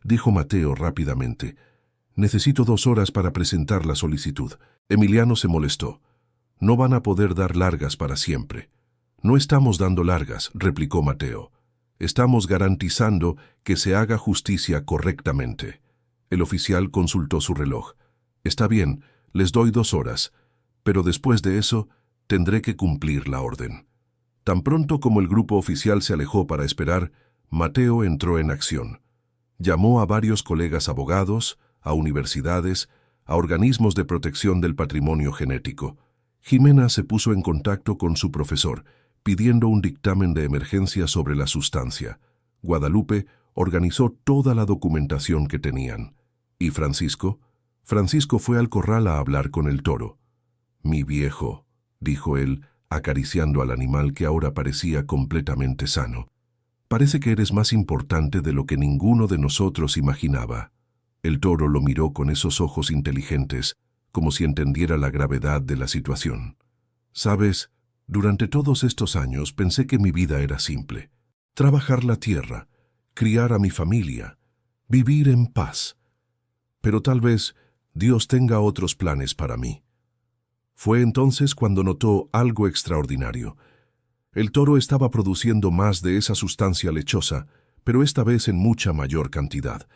dijo Mateo rápidamente. Necesito 2 horas para presentar la solicitud. Emiliano se molestó. No van a poder dar largas para siempre. No estamos dando largas, replicó Mateo. Estamos garantizando que se haga justicia correctamente. El oficial consultó su reloj. Está bien, les doy 2 horas, pero después de eso tendré que cumplir la orden. Tan pronto como el grupo oficial se alejó para esperar, Mateo entró en acción. Llamó a varios colegas abogados, a universidades, a organismos de protección del patrimonio genético. Jimena se puso en contacto con su profesor, pidiendo un dictamen de emergencia sobre la sustancia. Guadalupe organizó toda la documentación que tenían. ¿Y Francisco? Francisco fue al corral a hablar con el toro. «Mi viejo», dijo él, acariciando al animal que ahora parecía completamente sano. «Parece que eres más importante de lo que ninguno de nosotros imaginaba». El toro lo miró con esos ojos inteligentes, como si entendiera la gravedad de la situación. «Sabes, durante todos estos años pensé que mi vida era simple. Trabajar la tierra, criar a mi familia, vivir en paz. Pero tal vez Dios tenga otros planes para mí». Fue entonces cuando notó algo extraordinario. El toro estaba produciendo más de esa sustancia lechosa, pero esta vez en mucha mayor cantidad.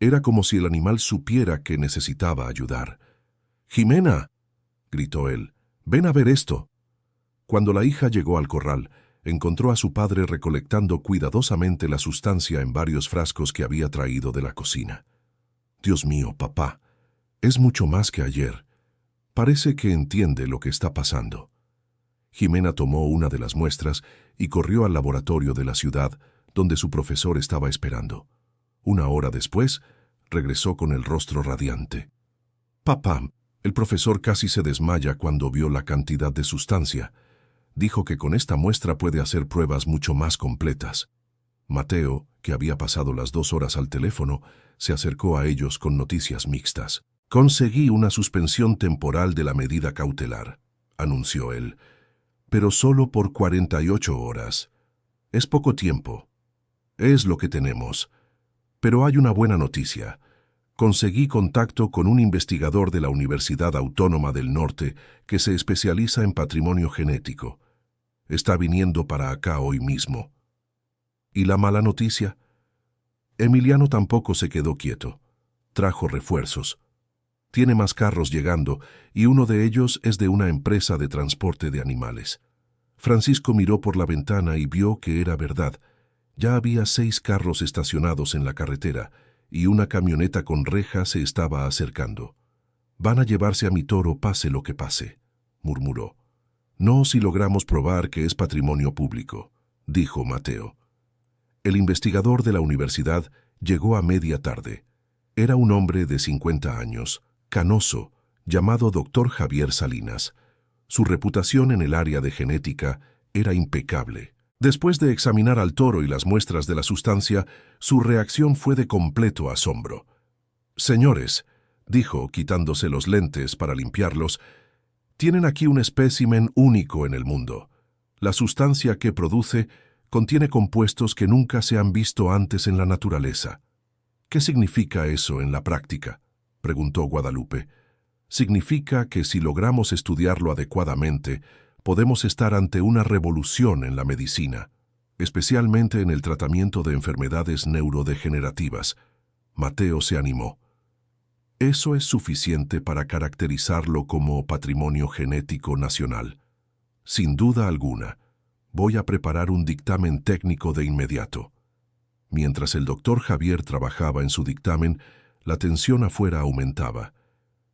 Era como si el animal supiera que necesitaba ayudar. «¡Jimena!», gritó él, «ven a ver esto». Cuando la hija llegó al corral, encontró a su padre recolectando cuidadosamente la sustancia en varios frascos que había traído de la cocina. «Dios mío, papá, es mucho más que ayer. Parece que entiende lo que está pasando». Jimena tomó una de las muestras y corrió al laboratorio de la ciudad, donde su profesor estaba esperando. 1 hora después, regresó con el rostro radiante. «Papá», el profesor casi se desmaya cuando vio la cantidad de sustancia. Dijo que con esta muestra puede hacer pruebas mucho más completas. Mateo, que había pasado las 2 horas al teléfono, se acercó a ellos con noticias mixtas. «Conseguí una suspensión temporal de la medida cautelar», anunció él, «pero solo por 48 horas. Es poco tiempo. Es lo que tenemos. Pero hay una buena noticia. Conseguí contacto con un investigador de la Universidad Autónoma del Norte que se especializa en patrimonio genético. Está viniendo para acá hoy mismo». ¿Y la mala noticia? Emiliano tampoco se quedó quieto. Trajo refuerzos. Tiene más carros llegando, y uno de ellos es de una empresa de transporte de animales. Francisco miró por la ventana y vio que era verdad. Ya había 6 carros estacionados en la carretera, y una camioneta con reja se estaba acercando. «Van a llevarse a mi toro pase lo que pase», murmuró. «No si logramos probar que es patrimonio público», dijo Mateo. El investigador de la universidad llegó a media tarde. Era un hombre de 50 años, canoso, llamado Dr. Javier Salinas. Su reputación en el área de genética era impecable. Después de examinar al toro y las muestras de la sustancia, su reacción fue de completo asombro. «Señores», dijo, quitándose los lentes para limpiarlos, «tienen aquí un espécimen único en el mundo. La sustancia que produce contiene compuestos que nunca se han visto antes en la naturaleza». «¿Qué significa eso en la práctica?», preguntó Guadalupe. «Significa que si logramos estudiarlo adecuadamente, podemos estar ante una revolución en la medicina, especialmente en el tratamiento de enfermedades neurodegenerativas». Mateo se animó. «¿Eso es suficiente para caracterizarlo como patrimonio genético nacional?». «Sin duda alguna. Voy a preparar un dictamen técnico de inmediato». Mientras el doctor Javier trabajaba en su dictamen, la tensión afuera aumentaba.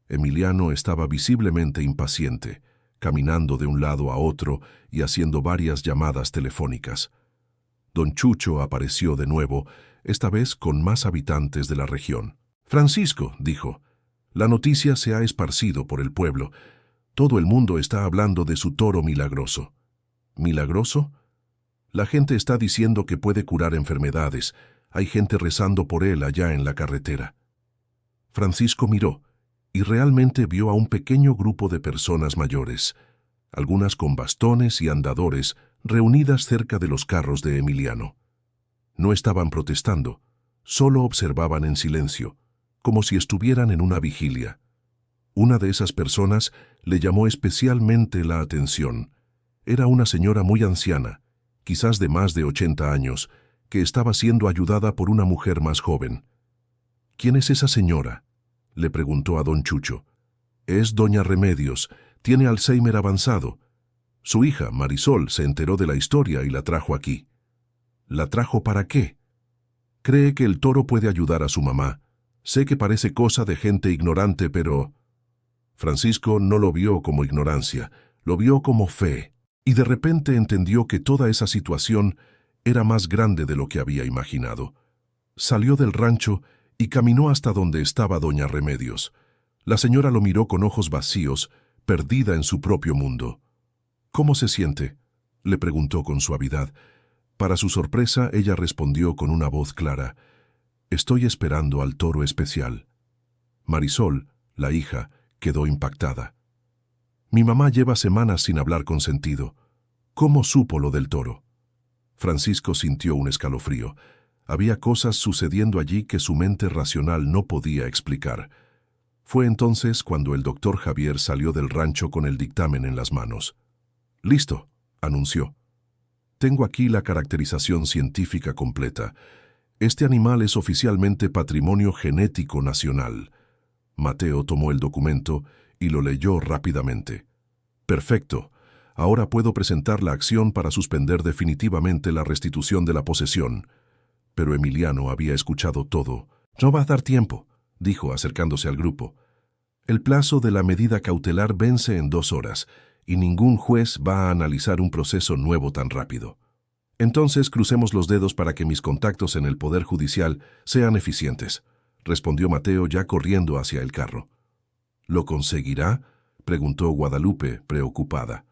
Emiliano estaba visiblemente impaciente, caminando de un lado a otro y haciendo varias llamadas telefónicas. Don Chucho apareció de nuevo, esta vez con más habitantes de la región. «Francisco», dijo, «la noticia se ha esparcido por el pueblo. Todo el mundo está hablando de su toro milagroso». «¿Milagroso?». «La gente está diciendo que puede curar enfermedades. Hay gente rezando por él allá en la carretera». Francisco miró y realmente vio a un pequeño grupo de personas mayores, algunas con bastones y andadores, reunidas cerca de los carros de Emiliano. No estaban protestando, solo observaban en silencio, como si estuvieran en una vigilia. Una de esas personas le llamó especialmente la atención. Era una señora muy anciana, quizás de más de 80 años, que estaba siendo ayudada por una mujer más joven. «¿Quién es esa señora?», le preguntó a don Chucho. «Es doña Remedios, tiene Alzheimer avanzado. Su hija, Marisol, se enteró de la historia y la trajo aquí». «¿La trajo para qué?». «Cree que el toro puede ayudar a su mamá. Sé que parece cosa de gente ignorante, pero...». Francisco no lo vio como ignorancia, lo vio como fe, y de repente entendió que toda esa situación era más grande de lo que había imaginado. Salió del rancho y caminó hasta donde estaba doña Remedios. La señora lo miró con ojos vacíos, perdida en su propio mundo. «¿Cómo se siente?», le preguntó con suavidad. Para su sorpresa, ella respondió con una voz clara: «Estoy esperando al toro especial». Marisol, la hija, quedó impactada. «Mi mamá lleva semanas sin hablar con sentido. ¿Cómo supo lo del toro?». Francisco sintió un escalofrío. Había cosas sucediendo allí que su mente racional no podía explicar. Fue entonces cuando el doctor Javier salió del rancho con el dictamen en las manos. «Listo», anunció. «Tengo aquí la caracterización científica completa. Este animal es oficialmente Patrimonio Genético Nacional». Mateo tomó el documento y lo leyó rápidamente. «Perfecto. Ahora puedo presentar la acción para suspender definitivamente la restitución de la posesión». Pero Emiliano había escuchado todo. «No va a dar tiempo», dijo acercándose al grupo. «El plazo de la medida cautelar vence en 2 horas, y ningún juez va a analizar un proceso nuevo tan rápido. Entonces crucemos los dedos para que mis contactos en el Poder Judicial sean eficientes», respondió Mateo ya corriendo hacia el carro. «¿Lo conseguirá?», preguntó Guadalupe, preocupada.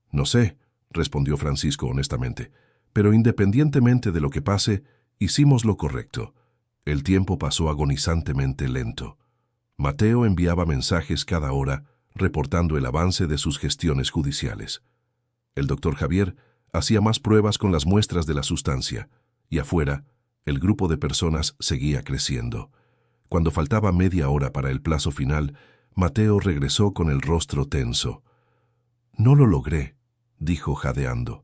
«No sé», respondió Francisco honestamente, «pero independientemente de lo que pase, hicimos lo correcto». El tiempo pasó agonizantemente lento. Mateo enviaba mensajes cada hora, reportando el avance de sus gestiones judiciales. El doctor Javier hacía más pruebas con las muestras de la sustancia, y afuera, el grupo de personas seguía creciendo. Cuando faltaba media hora para el plazo final, Mateo regresó con el rostro tenso. «No lo logré», dijo jadeando.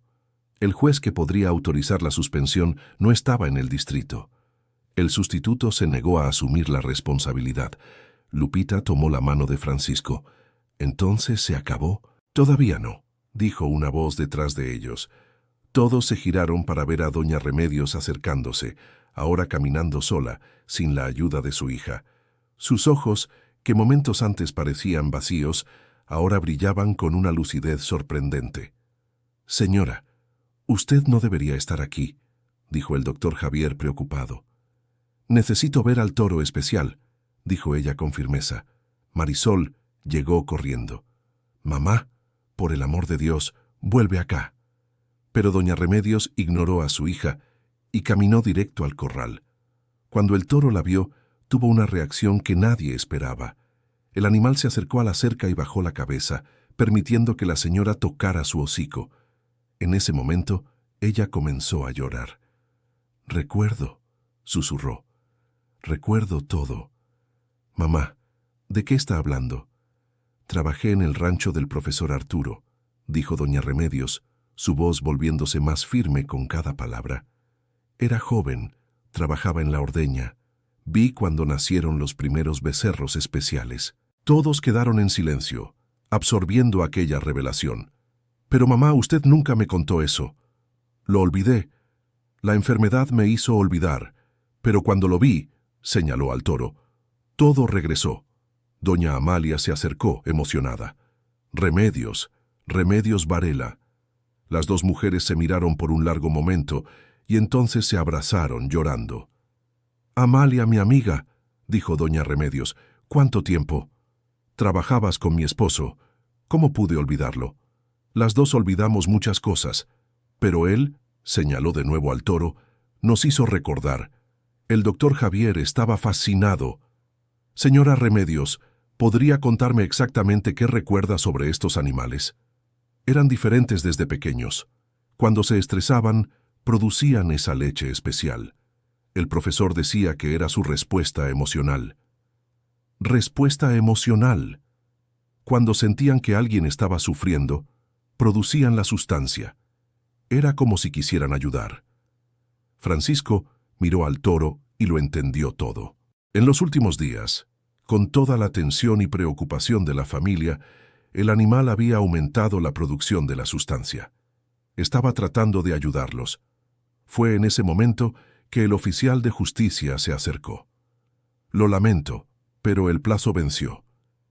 El juez que podría autorizar la suspensión no estaba en el distrito. El sustituto se negó a asumir la responsabilidad. Lupita tomó la mano de Francisco. «¿Entonces se acabó?». «Todavía no», dijo una voz detrás de ellos. Todos se giraron para ver a doña Remedios acercándose, ahora caminando sola, sin la ayuda de su hija. Sus ojos, que momentos antes parecían vacíos, ahora brillaban con una lucidez sorprendente. «Señora, usted no debería estar aquí», dijo el doctor Javier preocupado. «Necesito ver al toro especial», dijo ella con firmeza. Marisol llegó corriendo. «Mamá, por el amor de Dios, vuelve acá». Pero doña Remedios ignoró a su hija y caminó directo al corral. Cuando el toro la vio, tuvo una reacción que nadie esperaba. El animal se acercó a la cerca y bajó la cabeza, permitiendo que la señora tocara su hocico. En ese momento, ella comenzó a llorar. «Recuerdo», susurró. «Recuerdo todo». «Mamá, ¿de qué está hablando?». «Trabajé en el rancho del profesor Arturo», dijo doña Remedios, su voz volviéndose más firme con cada palabra. «Era joven, trabajaba en la ordeña. Vi cuando nacieron los primeros becerros especiales». Todos quedaron en silencio, absorbiendo aquella revelación. «Pero mamá, usted nunca me contó eso». «Lo olvidé. La enfermedad me hizo olvidar. Pero cuando lo vi», señaló al toro, «todo regresó». Doña Amalia se acercó, emocionada. «Remedios, Remedios Varela». Las dos mujeres se miraron por un largo momento y entonces se abrazaron llorando. «Amalia, mi amiga», dijo doña Remedios, «¿cuánto tiempo?». «Trabajabas con mi esposo. ¿Cómo pude olvidarlo? Las dos olvidamos muchas cosas, pero él», señaló de nuevo al toro, «nos hizo recordar. El doctor Javier estaba fascinado». «Señora Remedios, ¿podría contarme exactamente qué recuerda sobre estos animales?». «Eran diferentes desde pequeños. Cuando se estresaban, producían esa leche especial. El profesor decía que era su respuesta emocional». «¿Respuesta emocional?». Cuando sentían que alguien estaba sufriendo, producían la sustancia. Era como si quisieran ayudar. Francisco miró al toro y lo entendió todo. En los últimos días, con toda la tensión y preocupación de la familia, el animal había aumentado la producción de la sustancia. Estaba tratando de ayudarlos. Fue en ese momento que el oficial de justicia se acercó. Lo lamento, pero el plazo venció.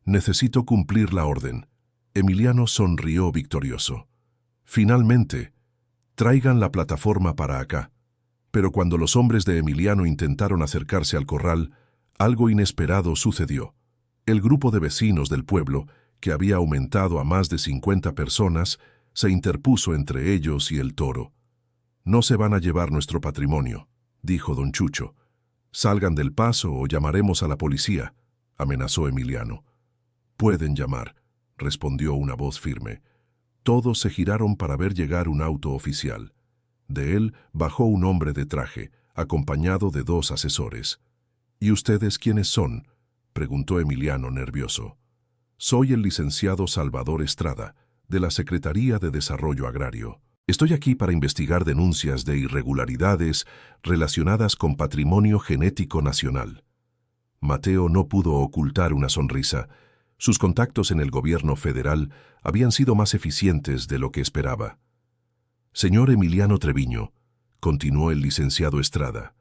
Necesito cumplir la orden. Emiliano sonrió victorioso. Finalmente, traigan la plataforma para acá. Pero cuando los hombres de Emiliano intentaron acercarse al corral, algo inesperado sucedió. El grupo de vecinos del pueblo, que había aumentado a más de 50 personas, se interpuso entre ellos y el toro. «No se van a llevar nuestro patrimonio», dijo don Chucho. «Salgan del paso o llamaremos a la policía», amenazó Emiliano. «Pueden llamar», respondió una voz firme. Todos se giraron para ver llegar un auto oficial. De él bajó un hombre de traje, acompañado de 2 asesores. «¿Y ustedes quiénes son?», preguntó Emiliano nervioso. «Soy el licenciado Salvador Estrada, de la Secretaría de Desarrollo Agrario. Estoy aquí para investigar denuncias de irregularidades relacionadas con patrimonio genético nacional». Mateo no pudo ocultar una sonrisa. Sus contactos en el gobierno federal habían sido más eficientes de lo que esperaba. «Señor Emiliano Treviño», continuó el licenciado Estrada,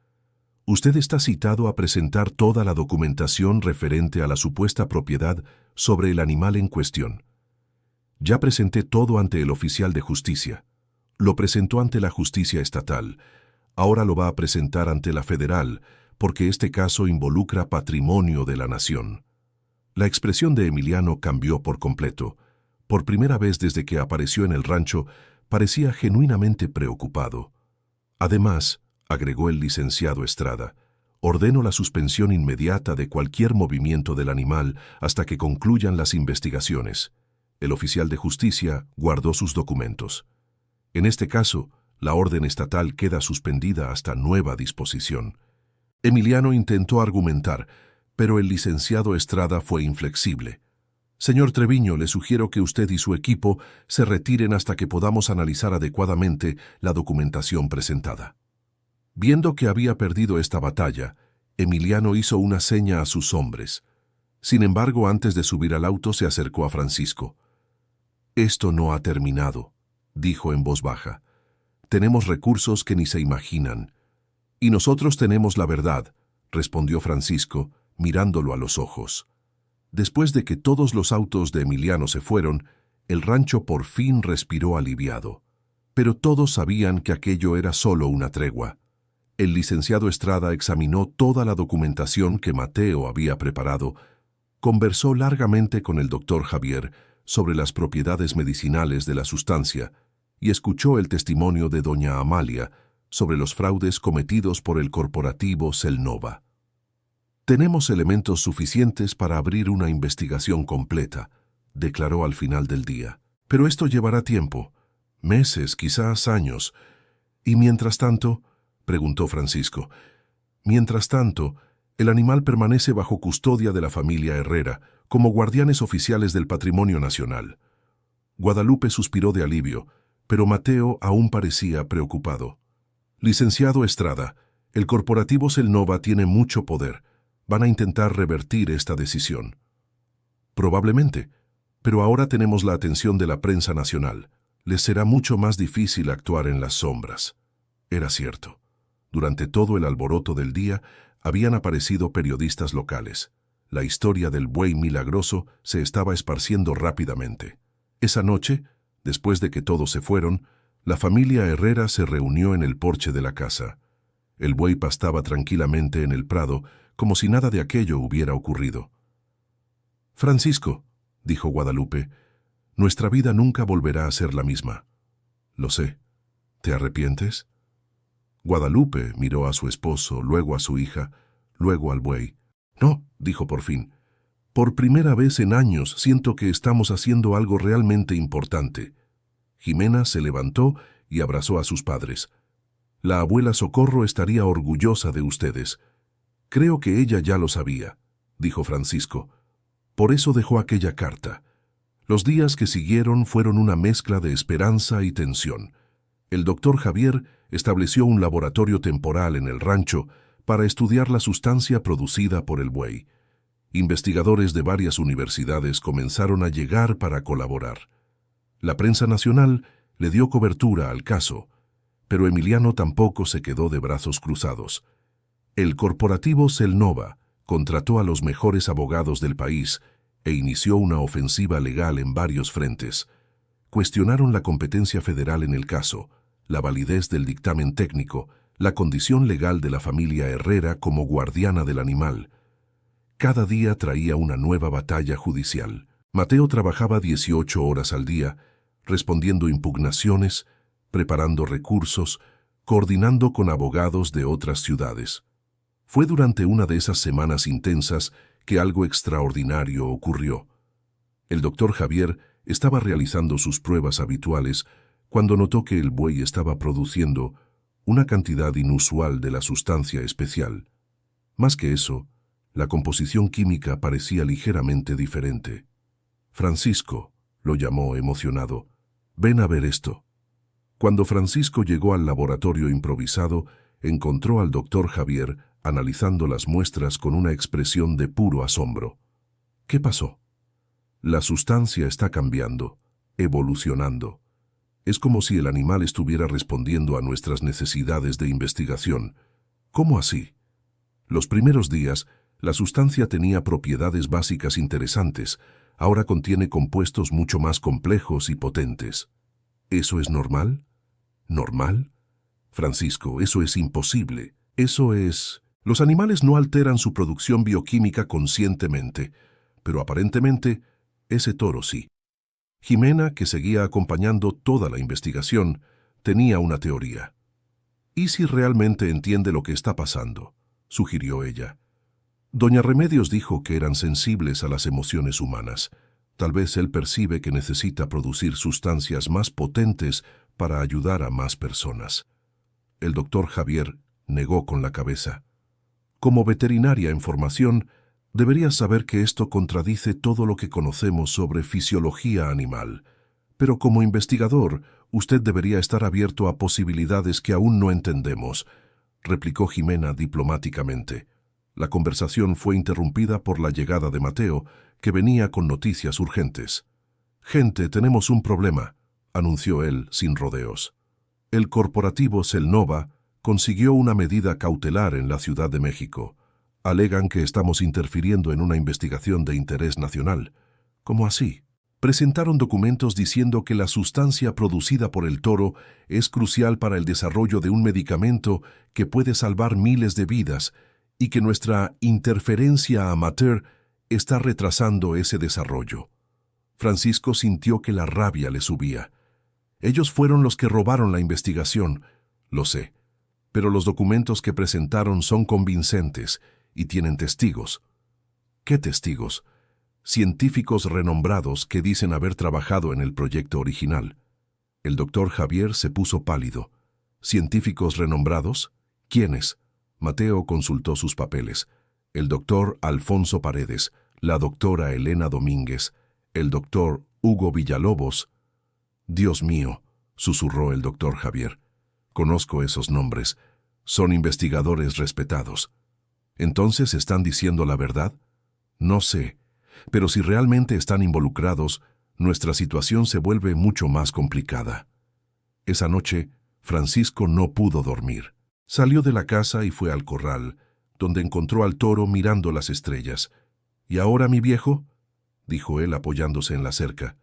«usted está citado a presentar toda la documentación referente a la supuesta propiedad sobre el animal en cuestión. Ya presenté todo ante el oficial de justicia. Lo presentó ante la justicia estatal. Ahora lo va a presentar ante la federal, porque este caso involucra patrimonio de la nación». La expresión de Emiliano cambió por completo. Por primera vez desde que apareció en el rancho, parecía genuinamente preocupado. «Además», agregó el licenciado Estrada, «ordeno la suspensión inmediata de cualquier movimiento del animal hasta que concluyan las investigaciones». El oficial de justicia guardó sus documentos. «En este caso, la orden estatal queda suspendida hasta nueva disposición». Emiliano intentó argumentar, pero el licenciado Estrada fue inflexible. «Señor Treviño, le sugiero que usted y su equipo se retiren hasta que podamos analizar adecuadamente la documentación presentada». Viendo que había perdido esta batalla, Emiliano hizo una seña a sus hombres. Sin embargo, antes de subir al auto se acercó a Francisco. «Esto no ha terminado», dijo en voz baja. «Tenemos recursos que ni se imaginan». «Y nosotros tenemos la verdad», respondió Francisco, mirándolo a los ojos. Después de que todos los autos de Emiliano se fueron, el rancho por fin respiró aliviado. Pero todos sabían que aquello era solo una tregua. El licenciado Estrada examinó toda la documentación que Mateo había preparado, conversó largamente con el doctor Javier sobre las propiedades medicinales de la sustancia y escuchó el testimonio de doña Amalia sobre los fraudes cometidos por el corporativo Celnova. «Tenemos elementos suficientes para abrir una investigación completa», declaró al final del día. «Pero esto llevará tiempo, meses, quizás años. ¿Y mientras tanto?», preguntó Francisco. «Mientras tanto, el animal permanece bajo custodia de la familia Herrera, como guardianes oficiales del patrimonio nacional». Guadalupe suspiró de alivio, pero Mateo aún parecía preocupado. «Licenciado Estrada, el corporativo Celnova tiene mucho poder. Van a intentar revertir esta decisión». «Probablemente, pero ahora tenemos la atención de la prensa nacional. Les será mucho más difícil actuar en las sombras». Era cierto. Durante todo el alboroto del día habían aparecido periodistas locales. La historia del buey milagroso se estaba esparciendo rápidamente. Esa noche, después de que todos se fueron, la familia Herrera se reunió en el porche de la casa. El buey pastaba tranquilamente en el prado, como si nada de aquello hubiera ocurrido. «Francisco», dijo Guadalupe, «nuestra vida nunca volverá a ser la misma». «Lo sé. ¿Te arrepientes?». Guadalupe miró a su esposo, luego a su hija, luego al buey. «No», dijo por fin. «Por primera vez en años siento que estamos haciendo algo realmente importante». Jimena se levantó y abrazó a sus padres. «La abuela Socorro estaría orgullosa de ustedes». «Creo que ella ya lo sabía», dijo Francisco. «Por eso dejó aquella carta. Los días que siguieron fueron una mezcla de esperanza y tensión. El doctor Javier estableció un laboratorio temporal en el rancho para estudiar la sustancia producida por el buey. Investigadores de varias universidades comenzaron a llegar para colaborar. La prensa nacional le dio cobertura al caso, pero Emiliano tampoco se quedó de brazos cruzados. El corporativo Celnova contrató a los mejores abogados del país e inició una ofensiva legal en varios frentes. Cuestionaron la competencia federal en el caso, la validez del dictamen técnico, la condición legal de la familia Herrera como guardiana del animal. Cada día traía una nueva batalla judicial. Mateo trabajaba 18 horas al día, respondiendo impugnaciones, preparando recursos, coordinando con abogados de otras ciudades. Fue durante una de esas semanas intensas que algo extraordinario ocurrió. El doctor Javier estaba realizando sus pruebas habituales cuando notó que el buey estaba produciendo una cantidad inusual de la sustancia especial. Más que eso, la composición química parecía ligeramente diferente. Francisco, lo llamó emocionado, ven a ver esto. Cuando Francisco llegó al laboratorio improvisado, encontró al doctor Javier analizando las muestras con una expresión de puro asombro. ¿Qué pasó? La sustancia está cambiando, evolucionando. Es como si el animal estuviera respondiendo a nuestras necesidades de investigación. ¿Cómo así? Los primeros días, la sustancia tenía propiedades básicas interesantes. Ahora contiene compuestos mucho más complejos y potentes. ¿Eso es normal? ¿Normal? Francisco, eso es imposible. Eso es... Los animales no alteran su producción bioquímica conscientemente, pero aparentemente ese toro sí. Jimena, que seguía acompañando toda la investigación, tenía una teoría. ¿Y si realmente entiende lo que está pasando?, sugirió ella. Doña Remedios dijo que eran sensibles a las emociones humanas. Tal vez él percibe que necesita producir sustancias más potentes para ayudar a más personas. El doctor Javier negó con la cabeza. Como veterinaria en formación, deberías saber que esto contradice todo lo que conocemos sobre fisiología animal. Pero como investigador, usted debería estar abierto a posibilidades que aún no entendemos, replicó Jimena diplomáticamente. La conversación fue interrumpida por la llegada de Mateo, que venía con noticias urgentes. «Gente, tenemos un problema», anunció él sin rodeos. El corporativo Celnova consiguió una medida cautelar en la Ciudad de México. Alegan que estamos interfiriendo en una investigación de interés nacional. ¿Cómo así? Presentaron documentos diciendo que la sustancia producida por el toro es crucial para el desarrollo de un medicamento que puede salvar miles de vidas y que nuestra interferencia amateur está retrasando ese desarrollo. Francisco sintió que la rabia le subía. Ellos fueron los que robaron la investigación, lo sé, pero los documentos que presentaron son convincentes y tienen testigos. ¿Qué testigos? Científicos renombrados que dicen haber trabajado en el proyecto original. El doctor Javier se puso pálido. ¿Científicos renombrados? ¿Quiénes? Mateo consultó sus papeles. El doctor Alfonso Paredes, la doctora Elena Domínguez, el doctor Hugo Villalobos. Dios mío, susurró el doctor Javier. Conozco esos nombres. Son investigadores respetados. ¿Entonces están diciendo la verdad? No sé, pero si realmente están involucrados, nuestra situación se vuelve mucho más complicada. Esa noche, Francisco no pudo dormir. Salió de la casa y fue al corral, donde encontró al toro mirando las estrellas. «¿Y ahora, mi viejo?», dijo él apoyándose en la cerca.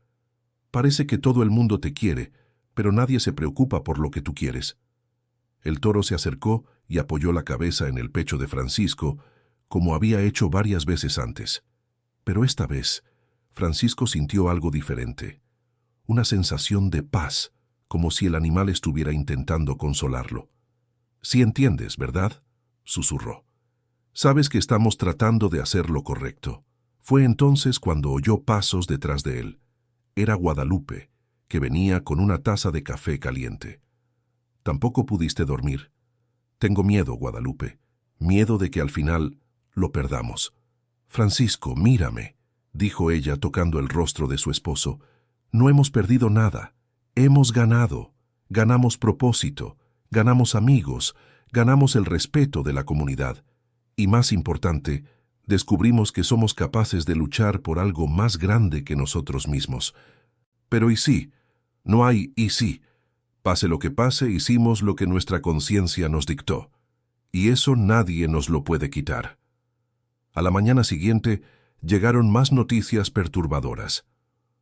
«Parece que todo el mundo te quiere, pero nadie se preocupa por lo que tú quieres». El toro se acercó y apoyó la cabeza en el pecho de Francisco, como había hecho varias veces antes. Pero esta vez, Francisco sintió algo diferente. Una sensación de paz, como si el animal estuviera intentando consolarlo. «Sí entiendes, ¿verdad?», susurró. «Sabes que estamos tratando de hacer lo correcto». Fue entonces cuando oyó pasos detrás de él. Era Guadalupe, que venía con una taza de café caliente. «¿Tampoco pudiste dormir?» «Tengo miedo, Guadalupe. Miedo de que al final lo perdamos». «Francisco, mírame. dijo ella tocando el rostro de su esposo. No hemos perdido nada. Hemos ganado. Ganamos propósito. Ganamos amigos. Ganamos el respeto de la comunidad. Y más importante, descubrimos que somos capaces de luchar por algo más grande que nosotros mismos. Pero ¿y sí? No hay ¿y sí? Pase lo que pase, hicimos lo que nuestra conciencia nos dictó. Y eso nadie nos lo puede quitar. A la mañana siguiente, llegaron más noticias perturbadoras.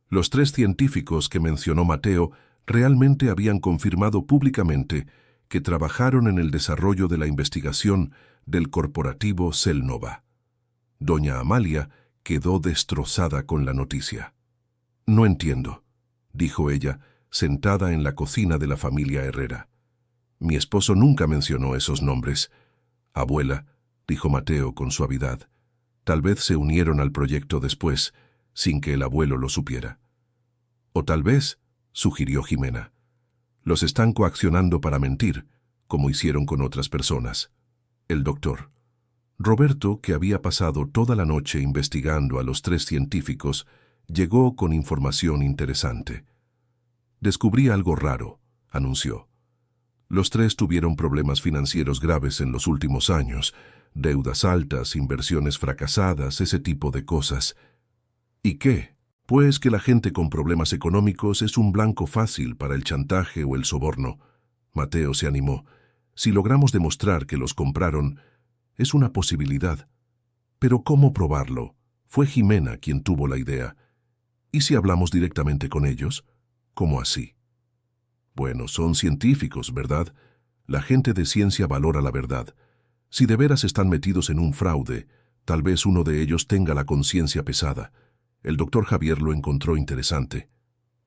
Los 3 científicos que mencionó Mateo realmente habían confirmado públicamente que trabajaron en el desarrollo de la investigación del corporativo Celnova. Doña Amalia quedó destrozada con la noticia. «No entiendo», dijo ella, sentada en la cocina de la familia Herrera. «Mi esposo nunca mencionó esos nombres». «Abuela», dijo Mateo con suavidad, «tal vez se unieron al proyecto después, sin que el abuelo lo supiera». «O tal vez», sugirió Jimena, «los están coaccionando para mentir, como hicieron con otras personas». El doctor Roberto, que había pasado toda la noche investigando a los 3 científicos, llegó con información interesante. «Descubrí algo raro», anunció. «Los 3 tuvieron problemas financieros graves en los últimos años, deudas altas, inversiones fracasadas, ese tipo de cosas». «¿Y qué? Pues que la gente con problemas económicos es un blanco fácil para el chantaje o el soborno». Mateo se animó. «Si logramos demostrar que los compraron, es una posibilidad. Pero ¿cómo probarlo? Fue Jimena quien tuvo la idea. ¿Y si hablamos directamente con ellos? ¿Cómo así?» «Bueno, son científicos, ¿verdad? La gente de ciencia valora la verdad. Si de veras están metidos en un fraude, tal vez uno de ellos tenga la conciencia pesada». El doctor Javier lo encontró interesante.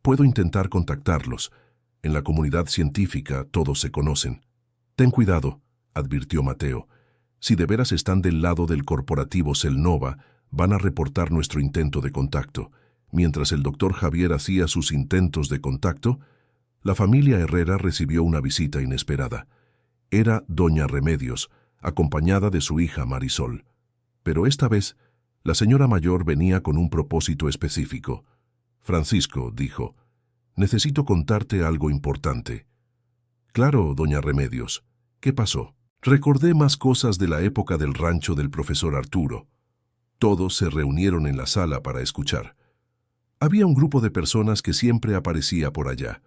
«Puedo intentar contactarlos. En la comunidad científica todos se conocen». «Ten cuidado», advirtió Mateo. «Si de veras están del lado del corporativo Celnova, van a reportar nuestro intento de contacto». Mientras el doctor Javier hacía sus intentos de contacto, la familia Herrera recibió una visita inesperada. Era doña Remedios, acompañada de su hija Marisol. Pero esta vez, la señora mayor venía con un propósito específico. «Francisco», dijo, «necesito contarte algo importante». «Claro, doña Remedios. ¿Qué pasó?» Recordé más cosas de la época del rancho del profesor Arturo. Todos se reunieron en la sala para escuchar. Había un grupo de personas que siempre aparecía por allá,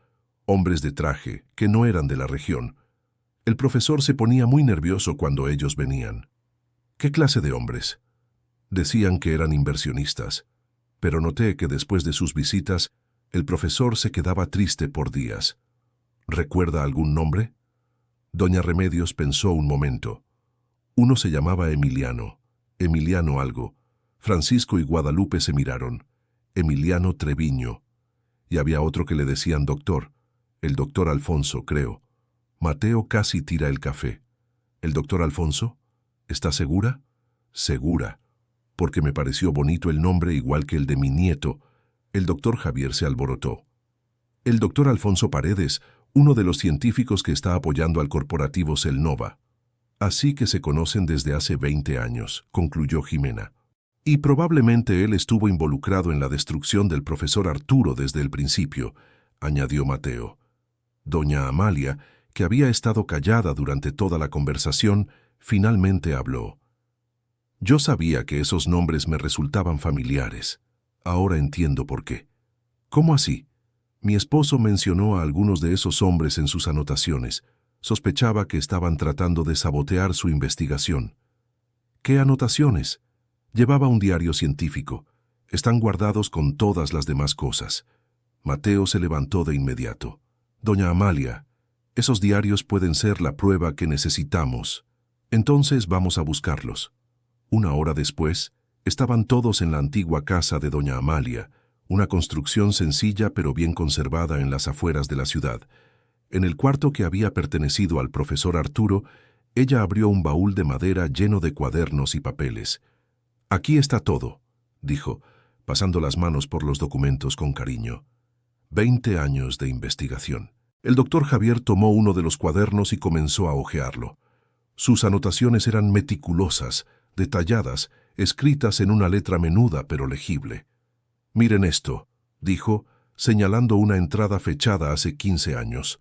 hombres de traje que no eran de la región. El profesor se ponía muy nervioso cuando ellos venían. «¿Qué clase de hombres?» Decían que eran inversionistas, pero noté que después de sus visitas, el profesor se quedaba triste por días. ¿Recuerda algún nombre? Doña Remedios pensó un momento. Uno se llamaba Emiliano algo. Francisco y Guadalupe se miraron. Emiliano Treviño. Y había otro que le decían doctor. El doctor Alfonso, creo. Mateo casi tira el café. ¿El doctor Alfonso? ¿Está segura? Segura. Porque me pareció bonito el nombre igual que el de mi nieto. El doctor Javier se alborotó. El doctor Alfonso Paredes, uno de los científicos que está apoyando al corporativo Celnova. Así que se conocen desde hace 20 años, concluyó Jimena. Y probablemente él estuvo involucrado en la destrucción del profesor Arturo desde el principio, añadió Mateo. Doña Amalia, que había estado callada durante toda la conversación, finalmente habló. Yo sabía que esos nombres me resultaban familiares. Ahora entiendo por qué. ¿Cómo así? Mi esposo mencionó a algunos de esos hombres en sus anotaciones. Sospechaba que estaban tratando de sabotear su investigación. ¿Qué anotaciones? Llevaba un diario científico. Están guardados con todas las demás cosas. Mateo se levantó de inmediato. Doña Amalia, esos diarios pueden ser la prueba que necesitamos. Entonces vamos a buscarlos. Una hora después, estaban todos en la antigua casa de doña Amalia, una construcción sencilla pero bien conservada en las afueras de la ciudad. En el cuarto que había pertenecido al profesor Arturo, ella abrió un baúl de madera lleno de cuadernos y papeles. «Aquí está todo», dijo, pasando las manos por los documentos con cariño. 20 años de investigación. El doctor Javier tomó uno de los cuadernos y comenzó a hojearlo. Sus anotaciones eran meticulosas, detalladas, escritas en una letra menuda pero legible. «Miren esto», dijo, señalando una entrada fechada hace 15 años.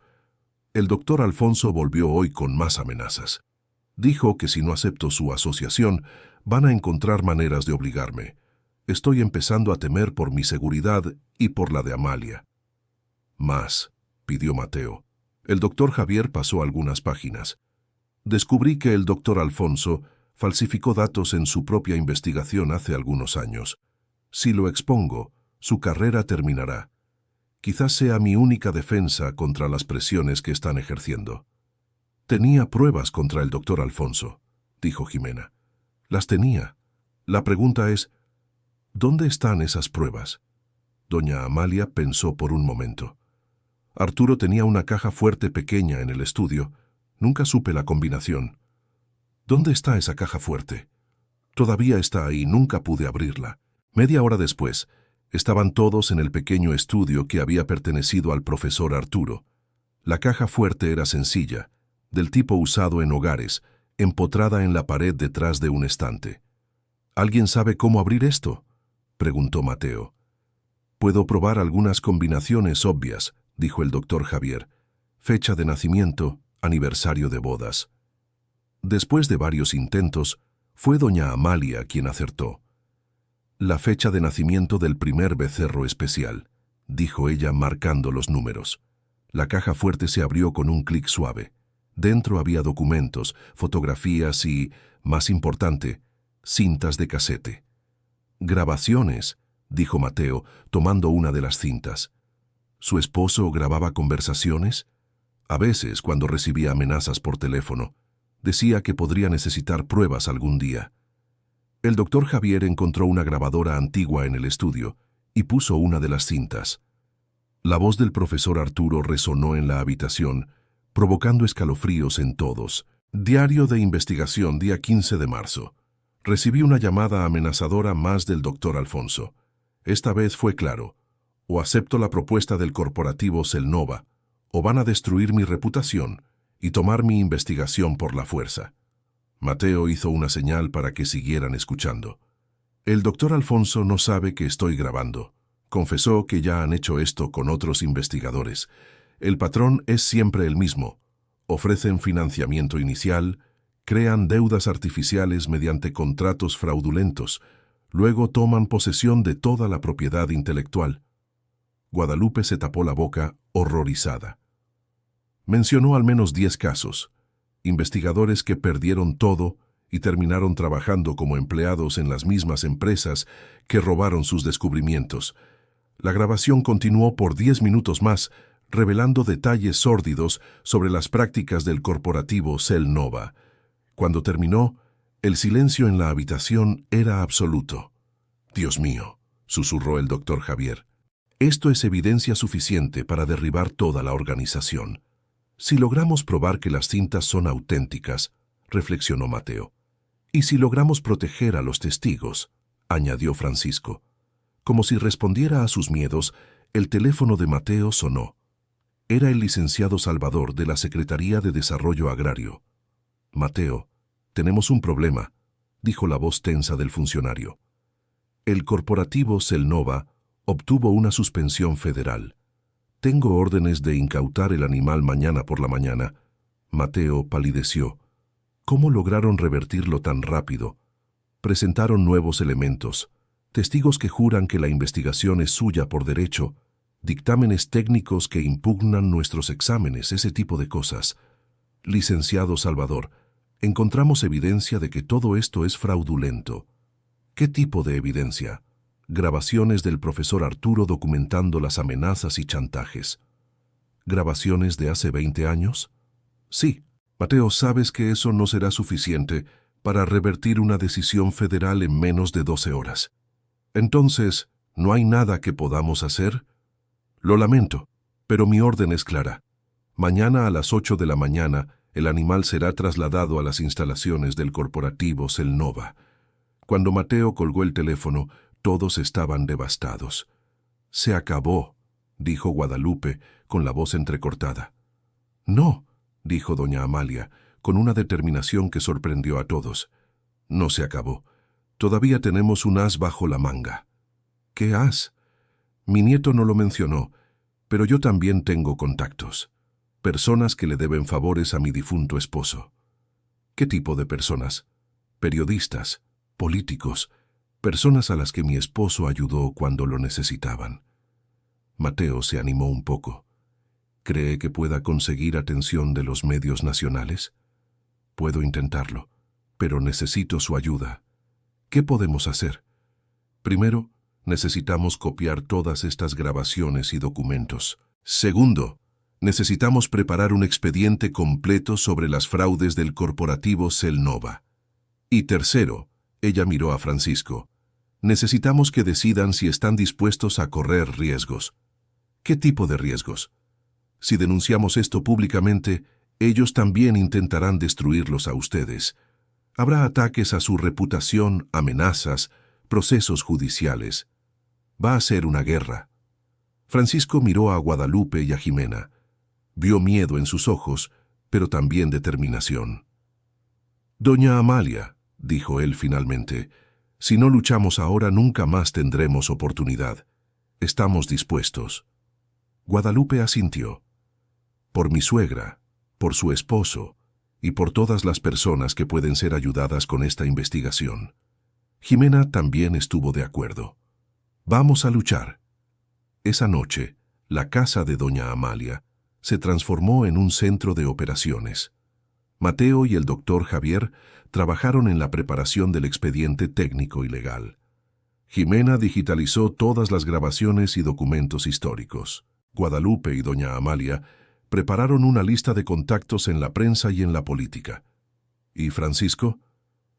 El doctor Alfonso volvió hoy con más amenazas. Dijo que si no acepto su asociación, van a encontrar maneras de obligarme. Estoy empezando a temer por mi seguridad y por la de Amalia. «Más», pidió Mateo. El doctor Javier pasó algunas páginas. «Descubrí que el doctor Alfonso falsificó datos en su propia investigación hace algunos años. Si lo expongo, su carrera terminará. Quizás sea mi única defensa contra las presiones que están ejerciendo». «Tenía pruebas contra el doctor Alfonso», dijo Jimena. «Las tenía. La pregunta es, ¿dónde están esas pruebas?» Doña Amalia pensó por un momento. «Arturo tenía una caja fuerte pequeña en el estudio. Nunca supe la combinación». «¿Dónde está esa caja fuerte?» «Todavía está ahí, nunca pude abrirla». Media hora después, estaban todos en el pequeño estudio que había pertenecido al profesor Arturo. La caja fuerte era sencilla, del tipo usado en hogares, empotrada en la pared detrás de un estante. «¿Alguien sabe cómo abrir esto?», preguntó Mateo. «Puedo probar algunas combinaciones obvias», dijo el doctor Javier. «Fecha de nacimiento, aniversario de bodas». Después de varios intentos, fue doña Amalia quien acertó. «La fecha de nacimiento del primer becerro especial», dijo ella marcando los números. La caja fuerte se abrió con un clic suave. Dentro había documentos, fotografías y, más importante, cintas de casete. «Grabaciones», dijo Mateo, tomando una de las cintas. ¿Su esposo grababa conversaciones? A veces, cuando recibía amenazas por teléfono, decía que podría necesitar pruebas algún día. El doctor Javier encontró una grabadora antigua en el estudio y puso una de las cintas. La voz del profesor Arturo resonó en la habitación, provocando escalofríos en todos. «Diario de investigación, día 15 de marzo. Recibí una llamada amenazadora más del doctor Alfonso. Esta vez fue claro. O acepto la propuesta del corporativo Selnova, o van a destruir mi reputación y tomar mi investigación por la fuerza». Mateo hizo una señal para que siguieran escuchando. «El doctor Alfonso no sabe que estoy grabando. Confesó que ya han hecho esto con otros investigadores. El patrón es siempre el mismo. Ofrecen financiamiento inicial, crean deudas artificiales mediante contratos fraudulentos, luego toman posesión de toda la propiedad intelectual». Guadalupe se tapó la boca, horrorizada. Mencionó al menos 10 casos. Investigadores que perdieron todo y terminaron trabajando como empleados en las mismas empresas que robaron sus descubrimientos. La grabación continuó por 10 minutos más, revelando detalles sórdidos sobre las prácticas del corporativo Selnova. Cuando terminó, el silencio en la habitación era absoluto. «Dios mío», susurró el doctor Javier. «Esto es evidencia suficiente para derribar toda la organización. Si logramos probar que las cintas son auténticas», reflexionó Mateo. «Y si logramos proteger a los testigos», añadió Francisco. Como si respondiera a sus miedos, el teléfono de Mateo sonó. Era el licenciado Salvador de la Secretaría de Desarrollo Agrario. «Mateo, tenemos un problema», dijo la voz tensa del funcionario. «El corporativo Selnova obtuvo una suspensión federal. Tengo órdenes de incautar el animal mañana por la mañana». Mateo palideció. ¿Cómo lograron revertirlo tan rápido? Presentaron nuevos elementos, testigos que juran que la investigación es suya por derecho, dictámenes técnicos que impugnan nuestros exámenes, ese tipo de cosas. «Licenciado Salvador, encontramos evidencia de que todo esto es fraudulento». «¿Qué tipo de evidencia?» «Grabaciones del profesor Arturo documentando las amenazas y chantajes». «¿Grabaciones de hace 20 años?» «Sí». «Mateo, sabes que eso no será suficiente para revertir una decisión federal en menos de 12 horas. Entonces, ¿no hay nada que podamos hacer?» «Lo lamento, pero mi orden es clara. Mañana a las 8 de la mañana, el animal será trasladado a las instalaciones del corporativo Selnova». Cuando Mateo colgó el teléfono, todos estaban devastados. «Se acabó», dijo Guadalupe, con la voz entrecortada. «No», dijo doña Amalia, con una determinación que sorprendió a todos. «No se acabó. Todavía tenemos un as bajo la manga. ¿Qué as? Mi nieto no lo mencionó, pero yo también tengo contactos. Personas que le deben favores a mi difunto esposo. ¿Qué tipo de personas? Periodistas, políticos, personas a las que mi esposo ayudó cuando lo necesitaban. Mateo se animó un poco. ¿Cree que pueda conseguir atención de los medios nacionales? Puedo intentarlo, pero necesito su ayuda. ¿Qué podemos hacer? Primero, necesitamos copiar todas estas grabaciones y documentos. Segundo, necesitamos preparar un expediente completo sobre las fraudes del corporativo Celnova. Y tercero, ella miró a Francisco. Necesitamos que decidan si están dispuestos a correr riesgos. ¿Qué tipo de riesgos? Si denunciamos esto públicamente, ellos también intentarán destruirlos a ustedes. Habrá ataques a su reputación, amenazas, procesos judiciales. Va a ser una guerra. Francisco miró a Guadalupe y a Jimena. Vio miedo en sus ojos, pero también determinación. «Doña Amalia», dijo él finalmente, «si no luchamos ahora nunca más tendremos oportunidad. Estamos dispuestos». Guadalupe asintió. «Por mi suegra, por su esposo y por todas las personas que pueden ser ayudadas con esta investigación». Jimena también estuvo de acuerdo. «Vamos a luchar». Esa noche, la casa de doña Amalia se transformó en un centro de operaciones. Mateo y el doctor Javier trabajaron en la preparación del expediente técnico y legal. Jimena digitalizó todas las grabaciones y documentos históricos. Guadalupe y doña Amalia prepararon una lista de contactos en la prensa y en la política. ¿Y Francisco?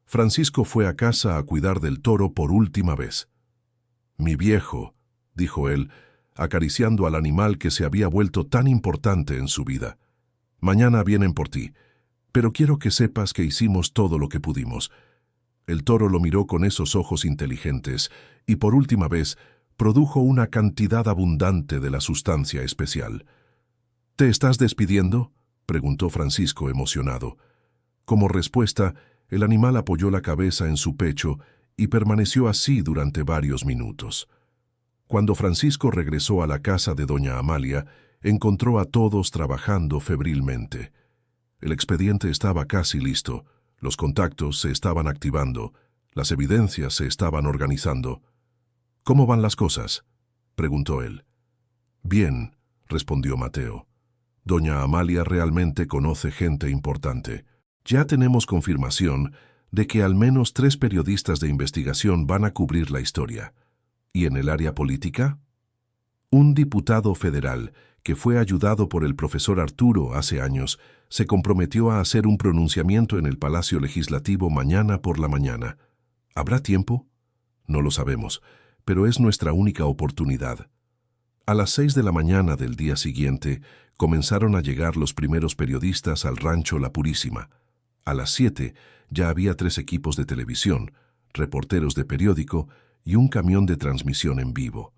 Francisco fue a casa a cuidar del toro por última vez. «Mi viejo», dijo él, acariciando al animal que se había vuelto tan importante en su vida. «Mañana vienen por ti, pero quiero que sepas que hicimos todo lo que pudimos». El toro lo miró con esos ojos inteligentes y por última vez produjo una cantidad abundante de la sustancia especial. «¿Te estás despidiendo?», preguntó Francisco emocionado. Como respuesta, el animal apoyó la cabeza en su pecho y permaneció así durante varios minutos. Cuando Francisco regresó a la casa de doña Amalia, encontró a todos trabajando febrilmente. El expediente estaba casi listo, los contactos se estaban activando, las evidencias se estaban organizando. «¿Cómo van las cosas?», preguntó él. «Bien», respondió Mateo. «Doña Amalia realmente conoce gente importante. Ya tenemos confirmación de que al menos 3 periodistas de investigación van a cubrir la historia. ¿Y en el área política? Un diputado federal, que fue ayudado por el profesor Arturo hace años, se comprometió a hacer un pronunciamiento en el Palacio Legislativo mañana por la mañana. ¿Habrá tiempo? No lo sabemos, pero es nuestra única oportunidad». A las 6 de la mañana del día siguiente, comenzaron a llegar los primeros periodistas al rancho La Purísima. A las 7 ya había 3 equipos de televisión, reporteros de periódico y un camión de transmisión en vivo.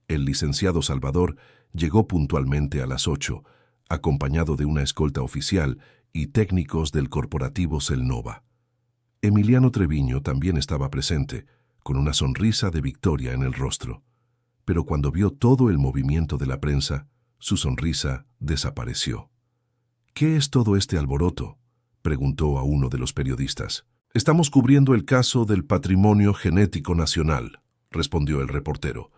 El licenciado Salvador llegó puntualmente a las 8, acompañado de una escolta oficial y técnicos del corporativo Celnova. Emiliano Treviño también estaba presente, con una sonrisa de victoria en el rostro. Pero cuando vio todo el movimiento de la prensa, su sonrisa desapareció. «¿Qué es todo este alboroto?», preguntó a uno de los periodistas. «Estamos cubriendo el caso del patrimonio genético nacional», respondió el reportero.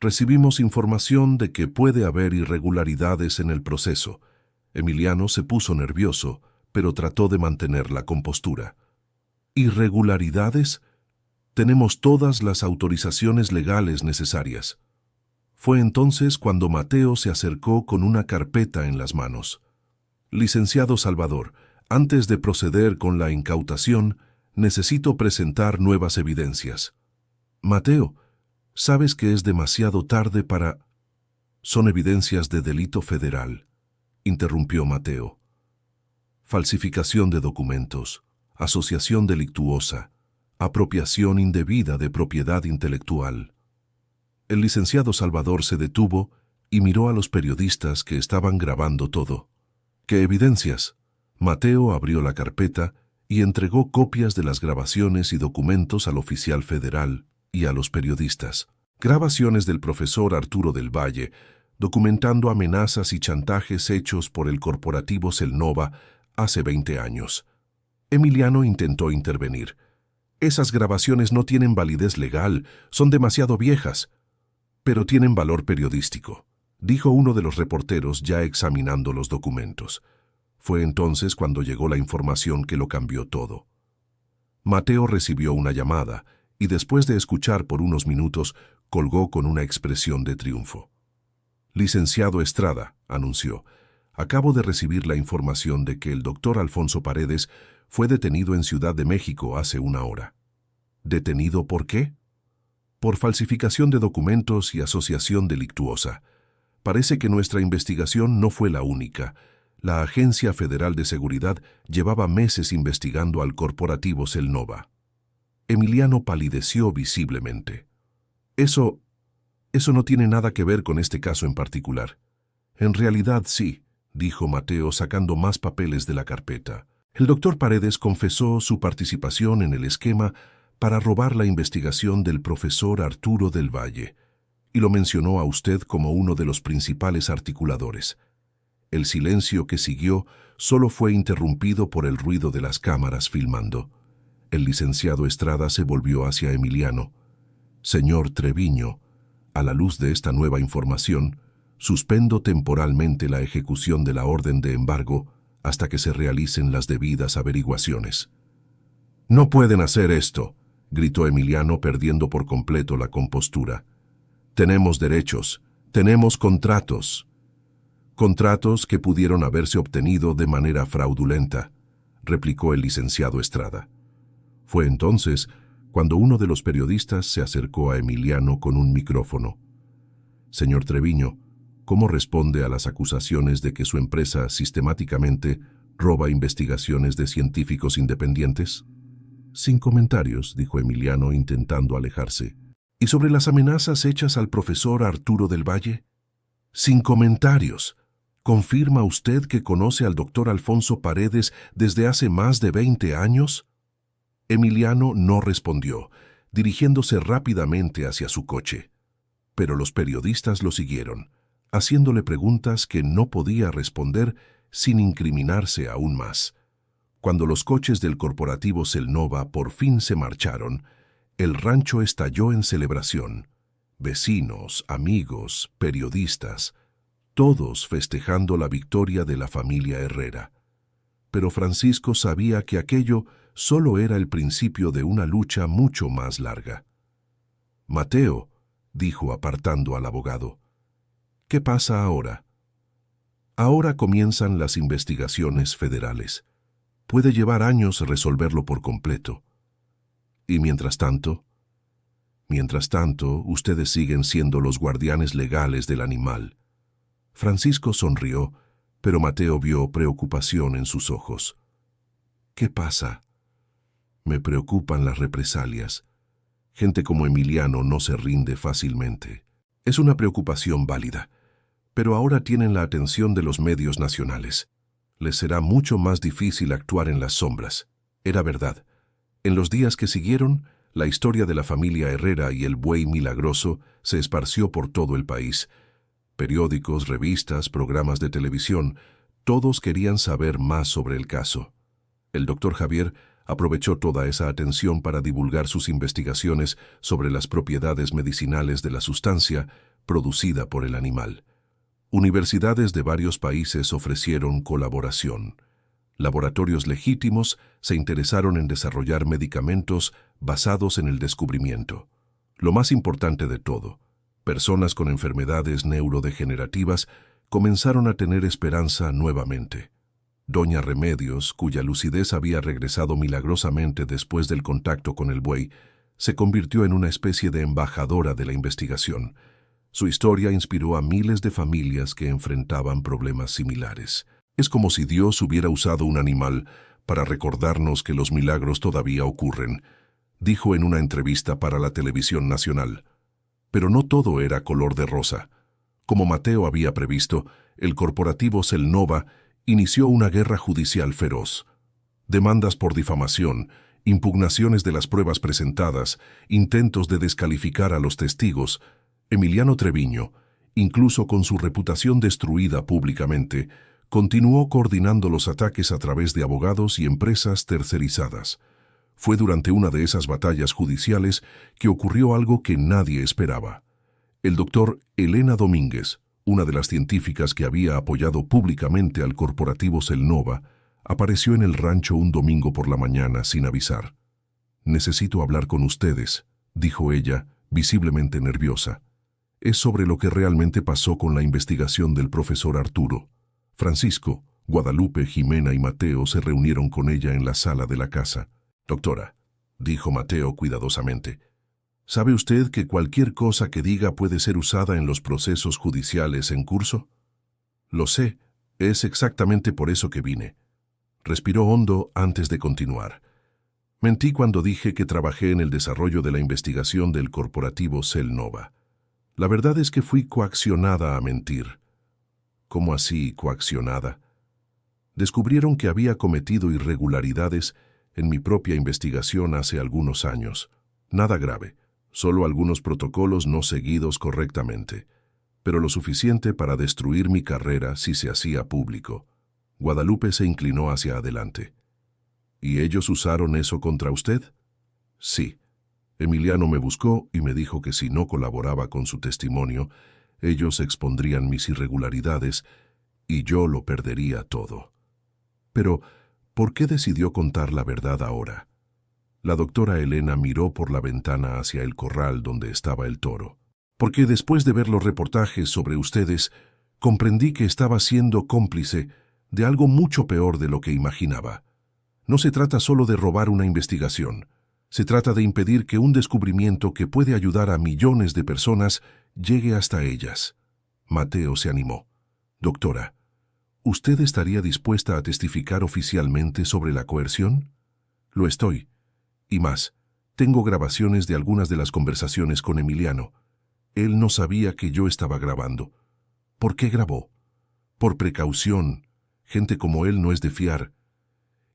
«Recibimos información de que puede haber irregularidades en el proceso». Emiliano se puso nervioso, pero trató de mantener la compostura. «¿Irregularidades? Tenemos todas las autorizaciones legales necesarias». Fue entonces cuando Mateo se acercó con una carpeta en las manos. «Licenciado Salvador, antes de proceder con la incautación, necesito presentar nuevas evidencias». «Mateo, sabes que es demasiado tarde para...» «Son evidencias de delito federal», interrumpió Mateo. «Falsificación de documentos, asociación delictuosa, apropiación indebida de propiedad intelectual». El licenciado Salvador se detuvo y miró a los periodistas que estaban grabando todo. «¿Qué evidencias?». Mateo abrió la carpeta y entregó copias de las grabaciones y documentos al oficial federal y a los periodistas. Grabaciones del profesor Arturo del Valle, documentando amenazas y chantajes hechos por el corporativo Celnova hace 20 años. Emiliano intentó intervenir. Esas grabaciones no tienen validez legal, son demasiado viejas, pero tienen valor periodístico, dijo uno de los reporteros ya examinando los documentos. Fue entonces cuando llegó la información que lo cambió todo. Mateo recibió una llamada y después de escuchar por unos minutos, colgó con una expresión de triunfo. Licenciado Estrada, anunció, acabo de recibir la información de que el doctor Alfonso Paredes fue detenido en Ciudad de México hace una hora. ¿Detenido por qué? Por falsificación de documentos y asociación delictuosa. Parece que nuestra investigación no fue la única. La Agencia Federal de Seguridad llevaba meses investigando al corporativo Celnova. Emiliano palideció visiblemente. Eso no tiene nada que ver con este caso en particular. En realidad sí, dijo Mateo sacando más papeles de la carpeta. El doctor Paredes confesó su participación en el esquema para robar la investigación del profesor Arturo del Valle, y lo mencionó a usted como uno de los principales articuladores. El silencio que siguió solo fue interrumpido por el ruido de las cámaras filmando. El licenciado Estrada se volvió hacia Emiliano. Señor Treviño, a la luz de esta nueva información, suspendo temporalmente la ejecución de la orden de embargo hasta que se realicen las debidas averiguaciones. No pueden hacer esto, gritó Emiliano perdiendo por completo la compostura. Tenemos derechos, tenemos contratos. Contratos que pudieron haberse obtenido de manera fraudulenta, replicó el licenciado Estrada. Fue entonces cuando uno de los periodistas se acercó a Emiliano con un micrófono. Señor Treviño, ¿cómo responde a las acusaciones de que su empresa sistemáticamente roba investigaciones de científicos independientes? Sin comentarios, dijo Emiliano intentando alejarse. ¿Y sobre las amenazas hechas al profesor Arturo del Valle? Sin comentarios. ¿Confirma usted que conoce al doctor Alfonso Paredes desde hace más de 20 años? Emiliano no respondió, dirigiéndose rápidamente hacia su coche. Pero los periodistas lo siguieron, haciéndole preguntas que no podía responder sin incriminarse aún más. Cuando los coches del corporativo Celnova por fin se marcharon, el rancho estalló en celebración. Vecinos, amigos, periodistas, todos festejando la victoria de la familia Herrera. Pero Francisco sabía que aquello solo era el principio de una lucha mucho más larga. Mateo, dijo apartando al abogado, ¿qué pasa ahora? Ahora comienzan las investigaciones federales. Puede llevar años resolverlo por completo. ¿Y mientras tanto? Mientras tanto, ustedes siguen siendo los guardianes legales del animal. Francisco sonrió, pero Mateo vio preocupación en sus ojos. ¿Qué pasa? Me preocupan las represalias. Gente como Emiliano no se rinde fácilmente. Es una preocupación válida, pero ahora tienen la atención de los medios nacionales. Les será mucho más difícil actuar en las sombras. Era verdad. En los días que siguieron, la historia de la familia Herrera y el buey milagroso se esparció por todo el país. Periódicos, revistas, programas de televisión, todos querían saber más sobre el caso. El doctor Javier aprovechó toda esa atención para divulgar sus investigaciones sobre las propiedades medicinales de la sustancia producida por el animal. Universidades de varios países ofrecieron colaboración. Laboratorios legítimos se interesaron en desarrollar medicamentos basados en el descubrimiento. Lo más importante de todo, personas con enfermedades neurodegenerativas comenzaron a tener esperanza nuevamente. Doña Remedios, cuya lucidez había regresado milagrosamente después del contacto con el buey, se convirtió en una especie de embajadora de la investigación. Su historia inspiró a miles de familias que enfrentaban problemas similares. Es como si Dios hubiera usado un animal para recordarnos que los milagros todavía ocurren, dijo en una entrevista para la televisión nacional. Pero no todo era color de rosa. Como Mateo había previsto, el corporativo Celnova inició una guerra judicial feroz. Demandas por difamación, impugnaciones de las pruebas presentadas, intentos de descalificar a los testigos. Emiliano Treviño, incluso con su reputación destruida públicamente, continuó coordinando los ataques a través de abogados y empresas tercerizadas. Fue durante una de esas batallas judiciales que ocurrió algo que nadie esperaba. El doctor Elena Domínguez, una de las científicas que había apoyado públicamente al corporativo Celnova, apareció en el rancho un domingo por la mañana sin avisar. «Necesito hablar con ustedes», dijo ella, visiblemente nerviosa. «Es sobre lo que realmente pasó con la investigación del profesor Arturo». Francisco, Guadalupe, Jimena y Mateo se reunieron con ella en la sala de la casa. «Doctora», dijo Mateo cuidadosamente, «¿sabe usted que cualquier cosa que diga puede ser usada en los procesos judiciales en curso?» «Lo sé, es exactamente por eso que vine». Respiró hondo antes de continuar. «Mentí cuando dije que trabajé en el desarrollo de la investigación del corporativo Celnova. La verdad es que fui coaccionada a mentir». «¿Cómo así, coaccionada?» «Descubrieron que había cometido irregularidades en mi propia investigación hace algunos años. Nada grave, solo algunos protocolos no seguidos correctamente, pero lo suficiente para destruir mi carrera si se hacía público». Guadalupe se inclinó hacia adelante. «¿Y ellos usaron eso contra usted?» «Sí. Emiliano me buscó y me dijo que si no colaboraba con su testimonio, ellos expondrían mis irregularidades y yo lo perdería todo». «Pero, ¿por qué decidió contar la verdad ahora?» La doctora Elena miró por la ventana hacia el corral donde estaba el toro. «Porque después de ver los reportajes sobre ustedes, comprendí que estaba siendo cómplice de algo mucho peor de lo que imaginaba. No se trata solo de robar una investigación. Se trata de impedir que un descubrimiento que puede ayudar a millones de personas llegue hasta ellas». Mateo se animó. «Doctora, ¿usted estaría dispuesta a testificar oficialmente sobre la coerción?» «Lo estoy. Y más, tengo grabaciones de algunas de las conversaciones con Emiliano. Él no sabía que yo estaba grabando. ¿Por qué grabó? Por precaución. Gente como él no es de fiar.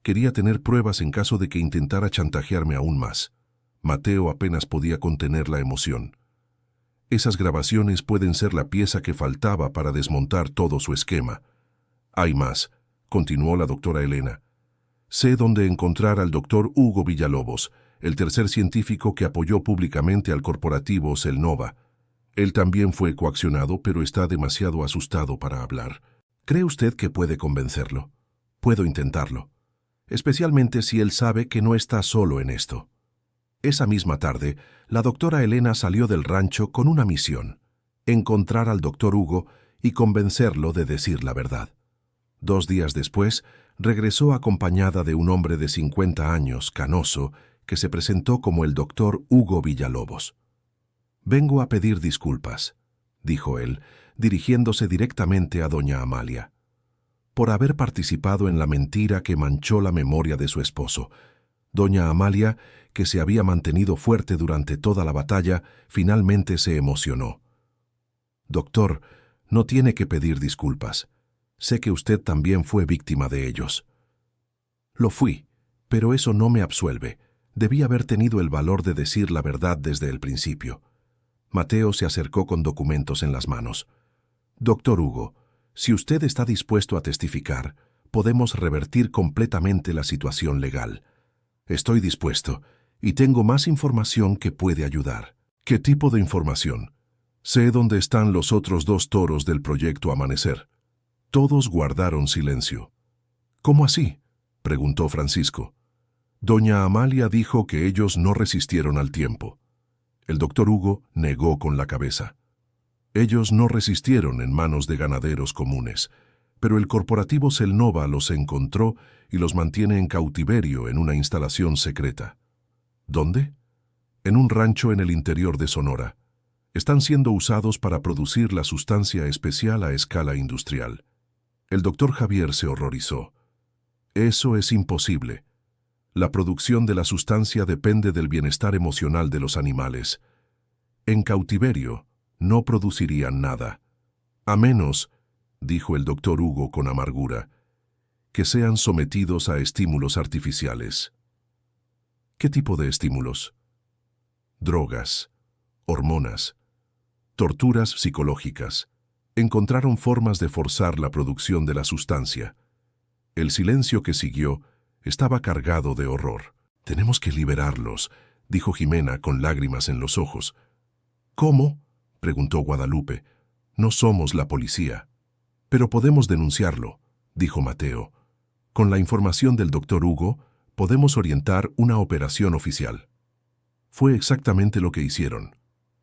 Quería tener pruebas en caso de que intentara chantajearme aún más». Mateo apenas podía contener la emoción. «Esas grabaciones pueden ser la pieza que faltaba para desmontar todo su esquema. Hay más», continuó la doctora Elena. «Sé dónde encontrar al doctor Hugo Villalobos, el tercer científico que apoyó públicamente al corporativo Celnova. Él también fue coaccionado, pero está demasiado asustado para hablar. ¿Cree usted que puede convencerlo? Puedo intentarlo, especialmente si él sabe que no está solo en esto». Esa misma tarde, la doctora Elena salió del rancho con una misión: encontrar al doctor Hugo y convencerlo de decir la verdad. 2 días después, regresó acompañada de un hombre de 50 años, canoso, que se presentó como el doctor Hugo Villalobos. «Vengo a pedir disculpas», dijo él, dirigiéndose directamente a doña Amalia, «por haber participado en la mentira que manchó la memoria de su esposo». Doña Amalia, que se había mantenido fuerte durante toda la batalla, finalmente se emocionó. «Doctor, no tiene que pedir disculpas. Sé que usted también fue víctima de ellos». «Lo fui, pero eso no me absuelve. Debí haber tenido el valor de decir la verdad desde el principio». Mateo se acercó con documentos en las manos. «Doctor Hugo, si usted está dispuesto a testificar, podemos revertir completamente la situación legal». «Estoy dispuesto, y tengo más información que puede ayudar». «¿Qué tipo de información?» «Sé dónde están los otros 2 toros del proyecto Amanecer». Todos guardaron silencio. «¿Cómo así?», preguntó Francisco. «Doña Amalia dijo que ellos no resistieron al tiempo». El doctor Hugo negó con la cabeza. «Ellos no resistieron en manos de ganaderos comunes, pero el corporativo Celnova los encontró y los mantiene en cautiverio en una instalación secreta». «¿Dónde?» «En un rancho en el interior de Sonora. Están siendo usados para producir la sustancia especial a escala industrial». El doctor Javier se horrorizó. «Eso es imposible. La producción de la sustancia depende del bienestar emocional de los animales. En cautiverio no producirían nada. A menos», dijo el doctor Hugo con amargura, que sean sometidos a estímulos artificiales. ¿Qué tipo de estímulos? Drogas, hormonas, torturas psicológicas. Encontraron formas de forzar la producción de la sustancia. El silencio que siguió estaba cargado de horror. «Tenemos que liberarlos», dijo Jimena con lágrimas en los ojos. «¿Cómo?», preguntó Guadalupe. «No somos la policía». «Pero podemos denunciarlo», dijo Mateo. «Con la información del doctor Hugo, podemos orientar una operación oficial». Fue exactamente lo que hicieron.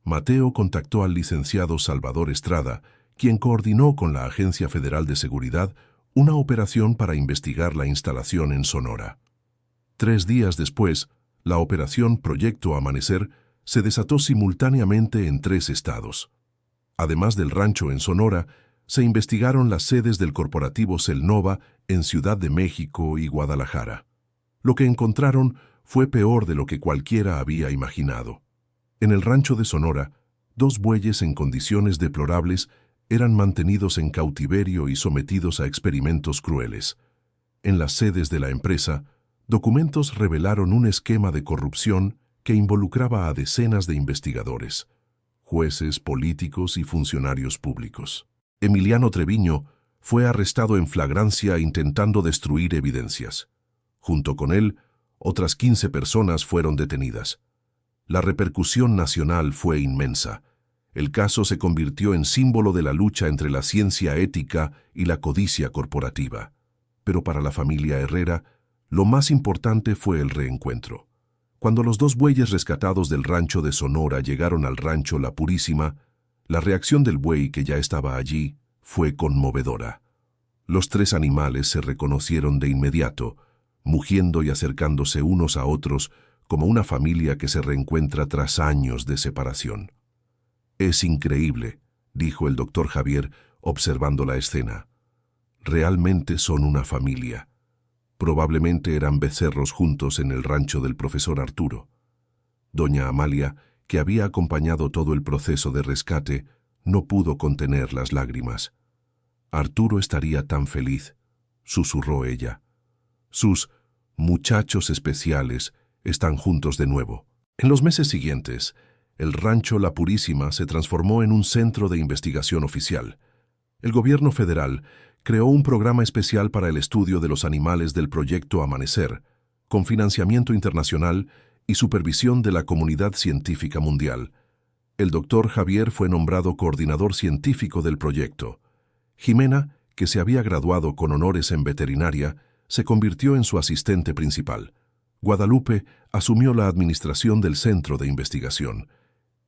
Mateo contactó al licenciado Salvador Estrada, quien coordinó con la Agencia Federal de Seguridad una operación para investigar la instalación en Sonora. 3 días después, la operación Proyecto Amanecer se desató simultáneamente en 3 estados. Además del rancho en Sonora, se investigaron las sedes del corporativo Celnova en Ciudad de México y Guadalajara. Lo que encontraron fue peor de lo que cualquiera había imaginado. En el rancho de Sonora, 2 bueyes en condiciones deplorables eran mantenidos en cautiverio y sometidos a experimentos crueles. En las sedes de la empresa, documentos revelaron un esquema de corrupción que involucraba a decenas de investigadores, jueces, políticos y funcionarios públicos. Emiliano Treviño fue arrestado en flagrancia intentando destruir evidencias. Junto con él, otras 15 personas fueron detenidas. La repercusión nacional fue inmensa. El caso se convirtió en símbolo de la lucha entre la ciencia ética y la codicia corporativa. Pero para la familia Herrera, lo más importante fue el reencuentro. Cuando los 2 bueyes rescatados del rancho de Sonora llegaron al rancho La Purísima, la reacción del buey que ya estaba allí fue conmovedora. Los 3 animales se reconocieron de inmediato, mugiendo y acercándose unos a otros como una familia que se reencuentra tras años de separación. «Es increíble», dijo el doctor Javier, observando la escena. «Realmente son una familia». Probablemente eran becerros juntos en el rancho del profesor Arturo. Doña Amalia, que había acompañado todo el proceso de rescate, no pudo contener las lágrimas. «Arturo estaría tan feliz», susurró ella. «Sus muchachos especiales están juntos de nuevo». En los meses siguientes, el rancho La Purísima se transformó en un centro de investigación oficial. El gobierno federal creó un programa especial para el estudio de los animales del Proyecto Amanecer, con financiamiento internacional y supervisión de la comunidad científica mundial. El doctor Javier fue nombrado coordinador científico del proyecto. Jimena, que se había graduado con honores en veterinaria, se convirtió en su asistente principal. Guadalupe asumió la administración del centro de investigación.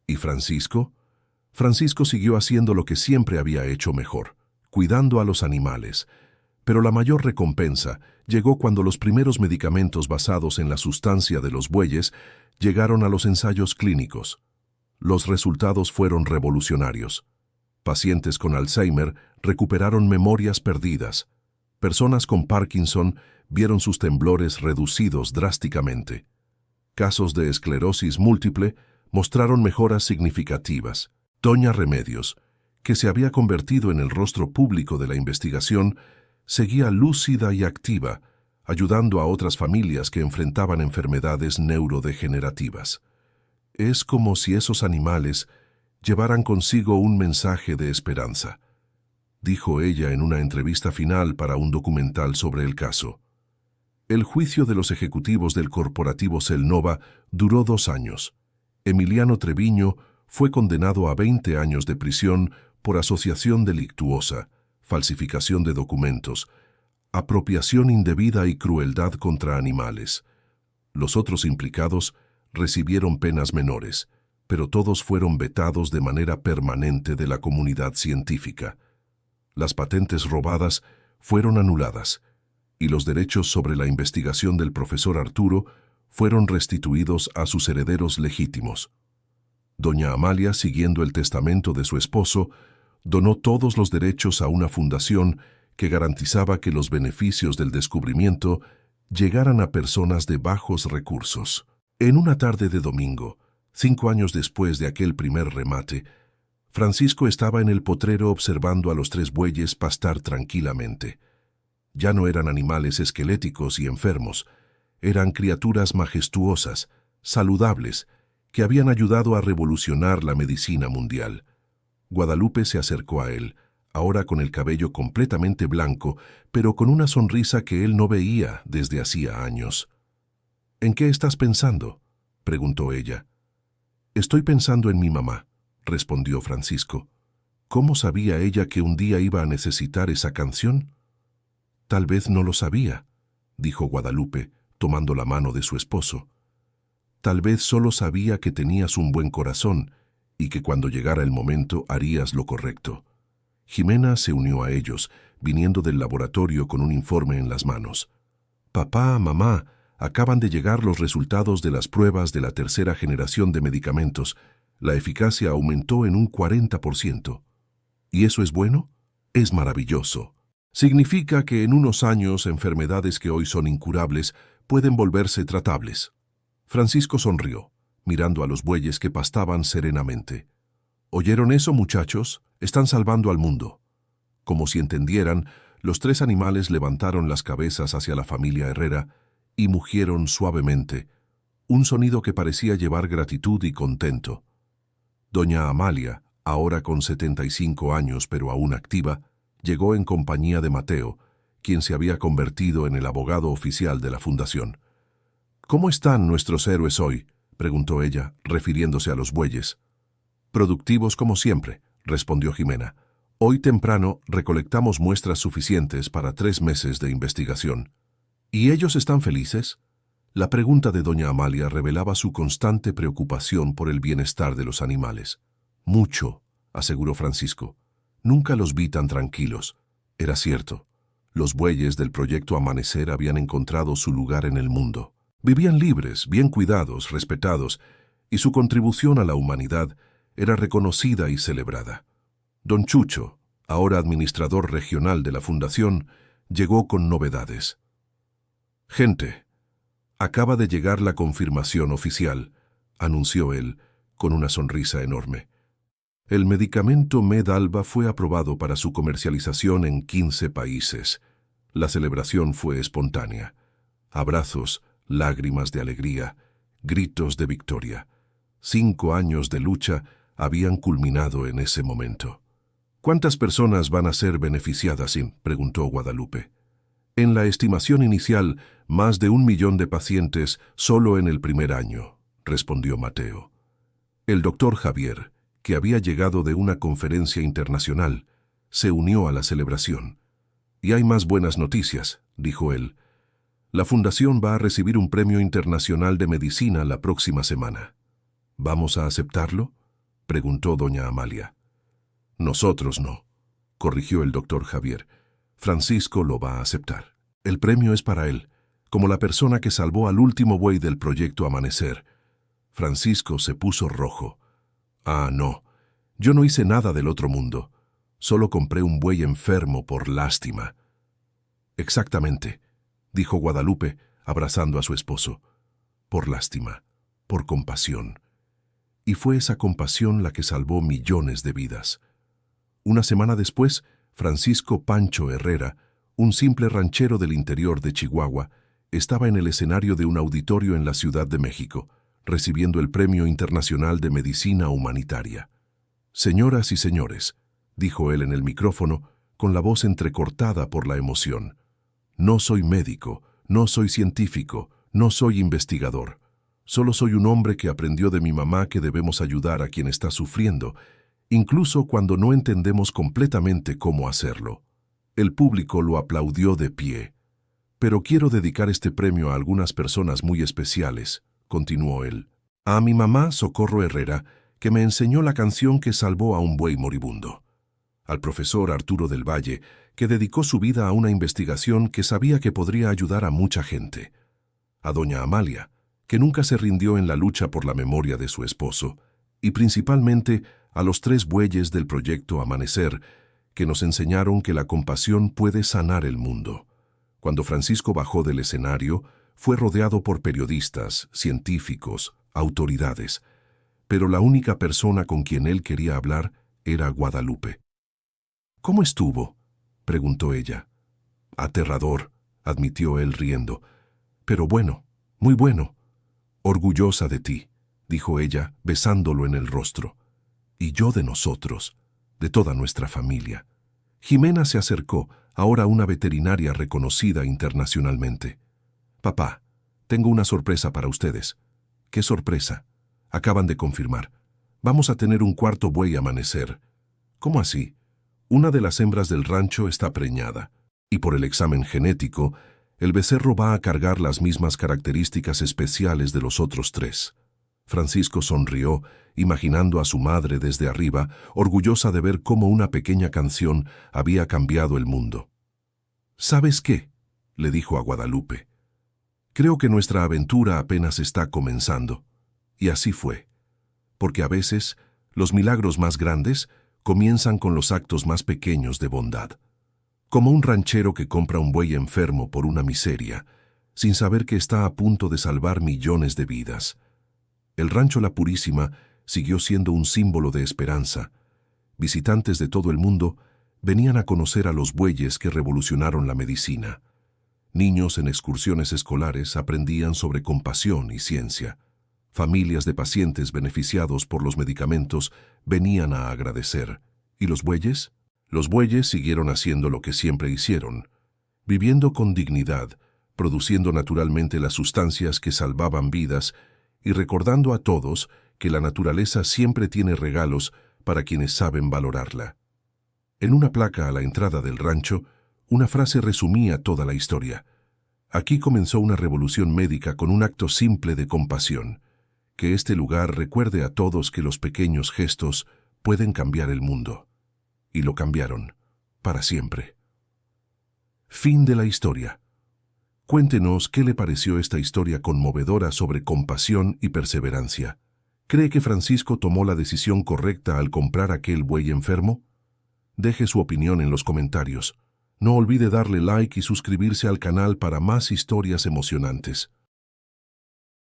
¿Y Francisco? Francisco siguió haciendo lo que siempre había hecho mejor, cuidando a los animales. Pero la mayor recompensa llegó cuando los primeros medicamentos basados en la sustancia de los bueyes llegaron a los ensayos clínicos. Los resultados fueron revolucionarios. Pacientes con Alzheimer recuperaron memorias perdidas. Personas con Parkinson vieron sus temblores reducidos drásticamente. Casos de esclerosis múltiple mostraron mejoras significativas. Doña Remedios, que se había convertido en el rostro público de la investigación, seguía lúcida y activa, ayudando a otras familias que enfrentaban enfermedades neurodegenerativas. Es como si esos animales llevaran consigo un mensaje de esperanza, dijo ella en una entrevista final para un documental sobre el caso. El juicio de los ejecutivos del corporativo Celnova duró 2 años. Emiliano Treviño fue condenado a 20 años de prisión por asociación delictuosa, falsificación de documentos, apropiación indebida y crueldad contra animales. Los otros implicados recibieron penas menores, pero todos fueron vetados de manera permanente de la comunidad científica. Las patentes robadas fueron anuladas, y los derechos sobre la investigación del profesor Arturo fueron restituidos a sus herederos legítimos. Doña Amalia, siguiendo el testamento de su esposo, donó todos los derechos a una fundación que garantizaba que los beneficios del descubrimiento llegaran a personas de bajos recursos. En una tarde de domingo, 5 años después de aquel primer remate, Francisco estaba en el potrero observando a los 3 bueyes pastar tranquilamente. Ya no eran animales esqueléticos y enfermos, eran criaturas majestuosas, saludables, que habían ayudado a revolucionar la medicina mundial. Guadalupe se acercó a él, ahora con el cabello completamente blanco, pero con una sonrisa que él no veía desde hacía años. «¿En qué estás pensando?», preguntó ella. «Estoy pensando en mi mamá», respondió Francisco. ¿Cómo sabía ella que un día iba a necesitar esa canción? «Tal vez no lo sabía», dijo Guadalupe, tomando la mano de su esposo. «Tal vez solo sabía que tenías un buen corazón y que cuando llegara el momento harías lo correcto». Jimena se unió a ellos, viniendo del laboratorio con un informe en las manos. «Papá, mamá, acaban de llegar los resultados de las pruebas de la tercera generación de medicamentos. La eficacia aumentó en un 40%. ¿Y eso es bueno? Es maravilloso. Significa que en unos años enfermedades que hoy son incurables pueden volverse tratables». Francisco sonrió, mirando a los bueyes que pastaban serenamente. «¿Oyeron eso, muchachos? Están salvando al mundo». Como si entendieran, los tres animales levantaron las cabezas hacia la familia Herrera y mugieron suavemente, un sonido que parecía llevar gratitud y contento. Doña Amalia, ahora con 75 años pero aún activa, llegó en compañía de Mateo, quien se había convertido en el abogado oficial de la fundación. «¿Cómo están nuestros héroes hoy?», preguntó ella, refiriéndose a los bueyes. «Productivos como siempre», respondió Jimena. «Hoy temprano recolectamos muestras suficientes para 3 meses de investigación». «¿Y ellos están felices?». La pregunta de doña Amalia revelaba su constante preocupación por el bienestar de los animales. «Mucho», aseguró Francisco. «Nunca los vi tan tranquilos». Era cierto. Los bueyes del proyecto Amanecer habían encontrado su lugar en el mundo. Vivían libres, bien cuidados, respetados, y su contribución a la humanidad era reconocida y celebrada. Don Chucho, ahora administrador regional de la fundación, llegó con novedades. «Gente, acaba de llegar la confirmación oficial», anunció él, con una sonrisa enorme. «El medicamento Medalba fue aprobado para su comercialización en 15 países. La celebración fue espontánea. Abrazos, lágrimas de alegría, gritos de victoria. 5 años de lucha habían culminado en ese momento». «¿Cuántas personas van a ser beneficiadas?», preguntó Guadalupe. «En la estimación inicial, más de 1 millón de pacientes solo en el primer año», respondió Mateo. El doctor Javier, que había llegado de una conferencia internacional, se unió a la celebración. «Y hay más buenas noticias», dijo él. «La fundación va a recibir un premio internacional de medicina la próxima semana». «¿Vamos a aceptarlo?», preguntó doña Amalia. «Nosotros no», corrigió el doctor Javier. «Francisco lo va a aceptar. El premio es para él, como la persona que salvó al último buey del proyecto Amanecer». Francisco se puso rojo. «Ah, no. Yo no hice nada del otro mundo. Solo compré un buey enfermo por lástima». «Exactamente», dijo Guadalupe, abrazando a su esposo. «Por lástima, por compasión». Y fue esa compasión la que salvó millones de vidas. Una semana después, Francisco Pancho Herrera, un simple ranchero del interior de Chihuahua, estaba en el escenario de un auditorio en la Ciudad de México, recibiendo el Premio Internacional de Medicina Humanitaria. «Señoras y señores», dijo él en el micrófono, con la voz entrecortada por la emoción, «no soy médico, no soy científico, no soy investigador. Solo soy un hombre que aprendió de mi mamá que debemos ayudar a quien está sufriendo, incluso cuando no entendemos completamente cómo hacerlo». El público lo aplaudió de pie. «Pero quiero dedicar este premio a algunas personas muy especiales», continuó él. «A mi mamá, Socorro Herrera, que me enseñó la canción que salvó a un buey moribundo. Al profesor Arturo del Valle, que dedicó su vida a una investigación que sabía que podría ayudar a mucha gente. A doña Amalia, que nunca se rindió en la lucha por la memoria de su esposo, y principalmente a los 3 bueyes del proyecto Amanecer, que nos enseñaron que la compasión puede sanar el mundo». Cuando Francisco bajó del escenario, fue rodeado por periodistas, científicos, autoridades, pero la única persona con quien él quería hablar era Guadalupe. «¿Cómo estuvo?», preguntó ella. Aterrador, admitió él riendo. Pero bueno, muy bueno. Orgullosa de ti, dijo ella, besándolo en el rostro. Y yo de nosotros, de toda nuestra familia. Jimena se acercó, ahora una veterinaria reconocida internacionalmente. Papá, tengo una sorpresa para ustedes. ¿Qué sorpresa? Acaban de confirmar. Vamos a tener un cuarto buey amanecer. ¿Cómo así? Una de las hembras del rancho está preñada, y por el examen genético, el becerro va a cargar las mismas características especiales de los otros tres. Francisco sonrió, imaginando a su madre desde arriba, orgullosa de ver cómo una pequeña canción había cambiado el mundo. ¿Sabes qué?, le dijo a Guadalupe. Creo que nuestra aventura apenas está comenzando. Y así fue. Porque a veces, los milagros más grandes comienzan con los actos más pequeños de bondad. Como un ranchero que compra un buey enfermo por una miseria, sin saber que está a punto de salvar millones de vidas. El rancho La Purísima siguió siendo un símbolo de esperanza. Visitantes de todo el mundo venían a conocer a los bueyes que revolucionaron la medicina. Niños en excursiones escolares aprendían sobre compasión y ciencia. Familias de pacientes beneficiados por los medicamentos venían a agradecer. ¿Y los bueyes? Los bueyes siguieron haciendo lo que siempre hicieron, viviendo con dignidad, produciendo naturalmente las sustancias que salvaban vidas y recordando a todos que la naturaleza siempre tiene regalos para quienes saben valorarla. En una placa a la entrada del rancho, una frase resumía toda la historia. Aquí comenzó una revolución médica con un acto simple de compasión. Que este lugar recuerde a todos que los pequeños gestos pueden cambiar el mundo. Y lo cambiaron, para siempre. Fin de la historia. Cuéntenos qué le pareció esta historia conmovedora sobre compasión y perseverancia. ¿Cree que Francisco tomó la decisión correcta al comprar aquel buey enfermo? Deje su opinión en los comentarios. No olvide darle like y suscribirse al canal para más historias emocionantes.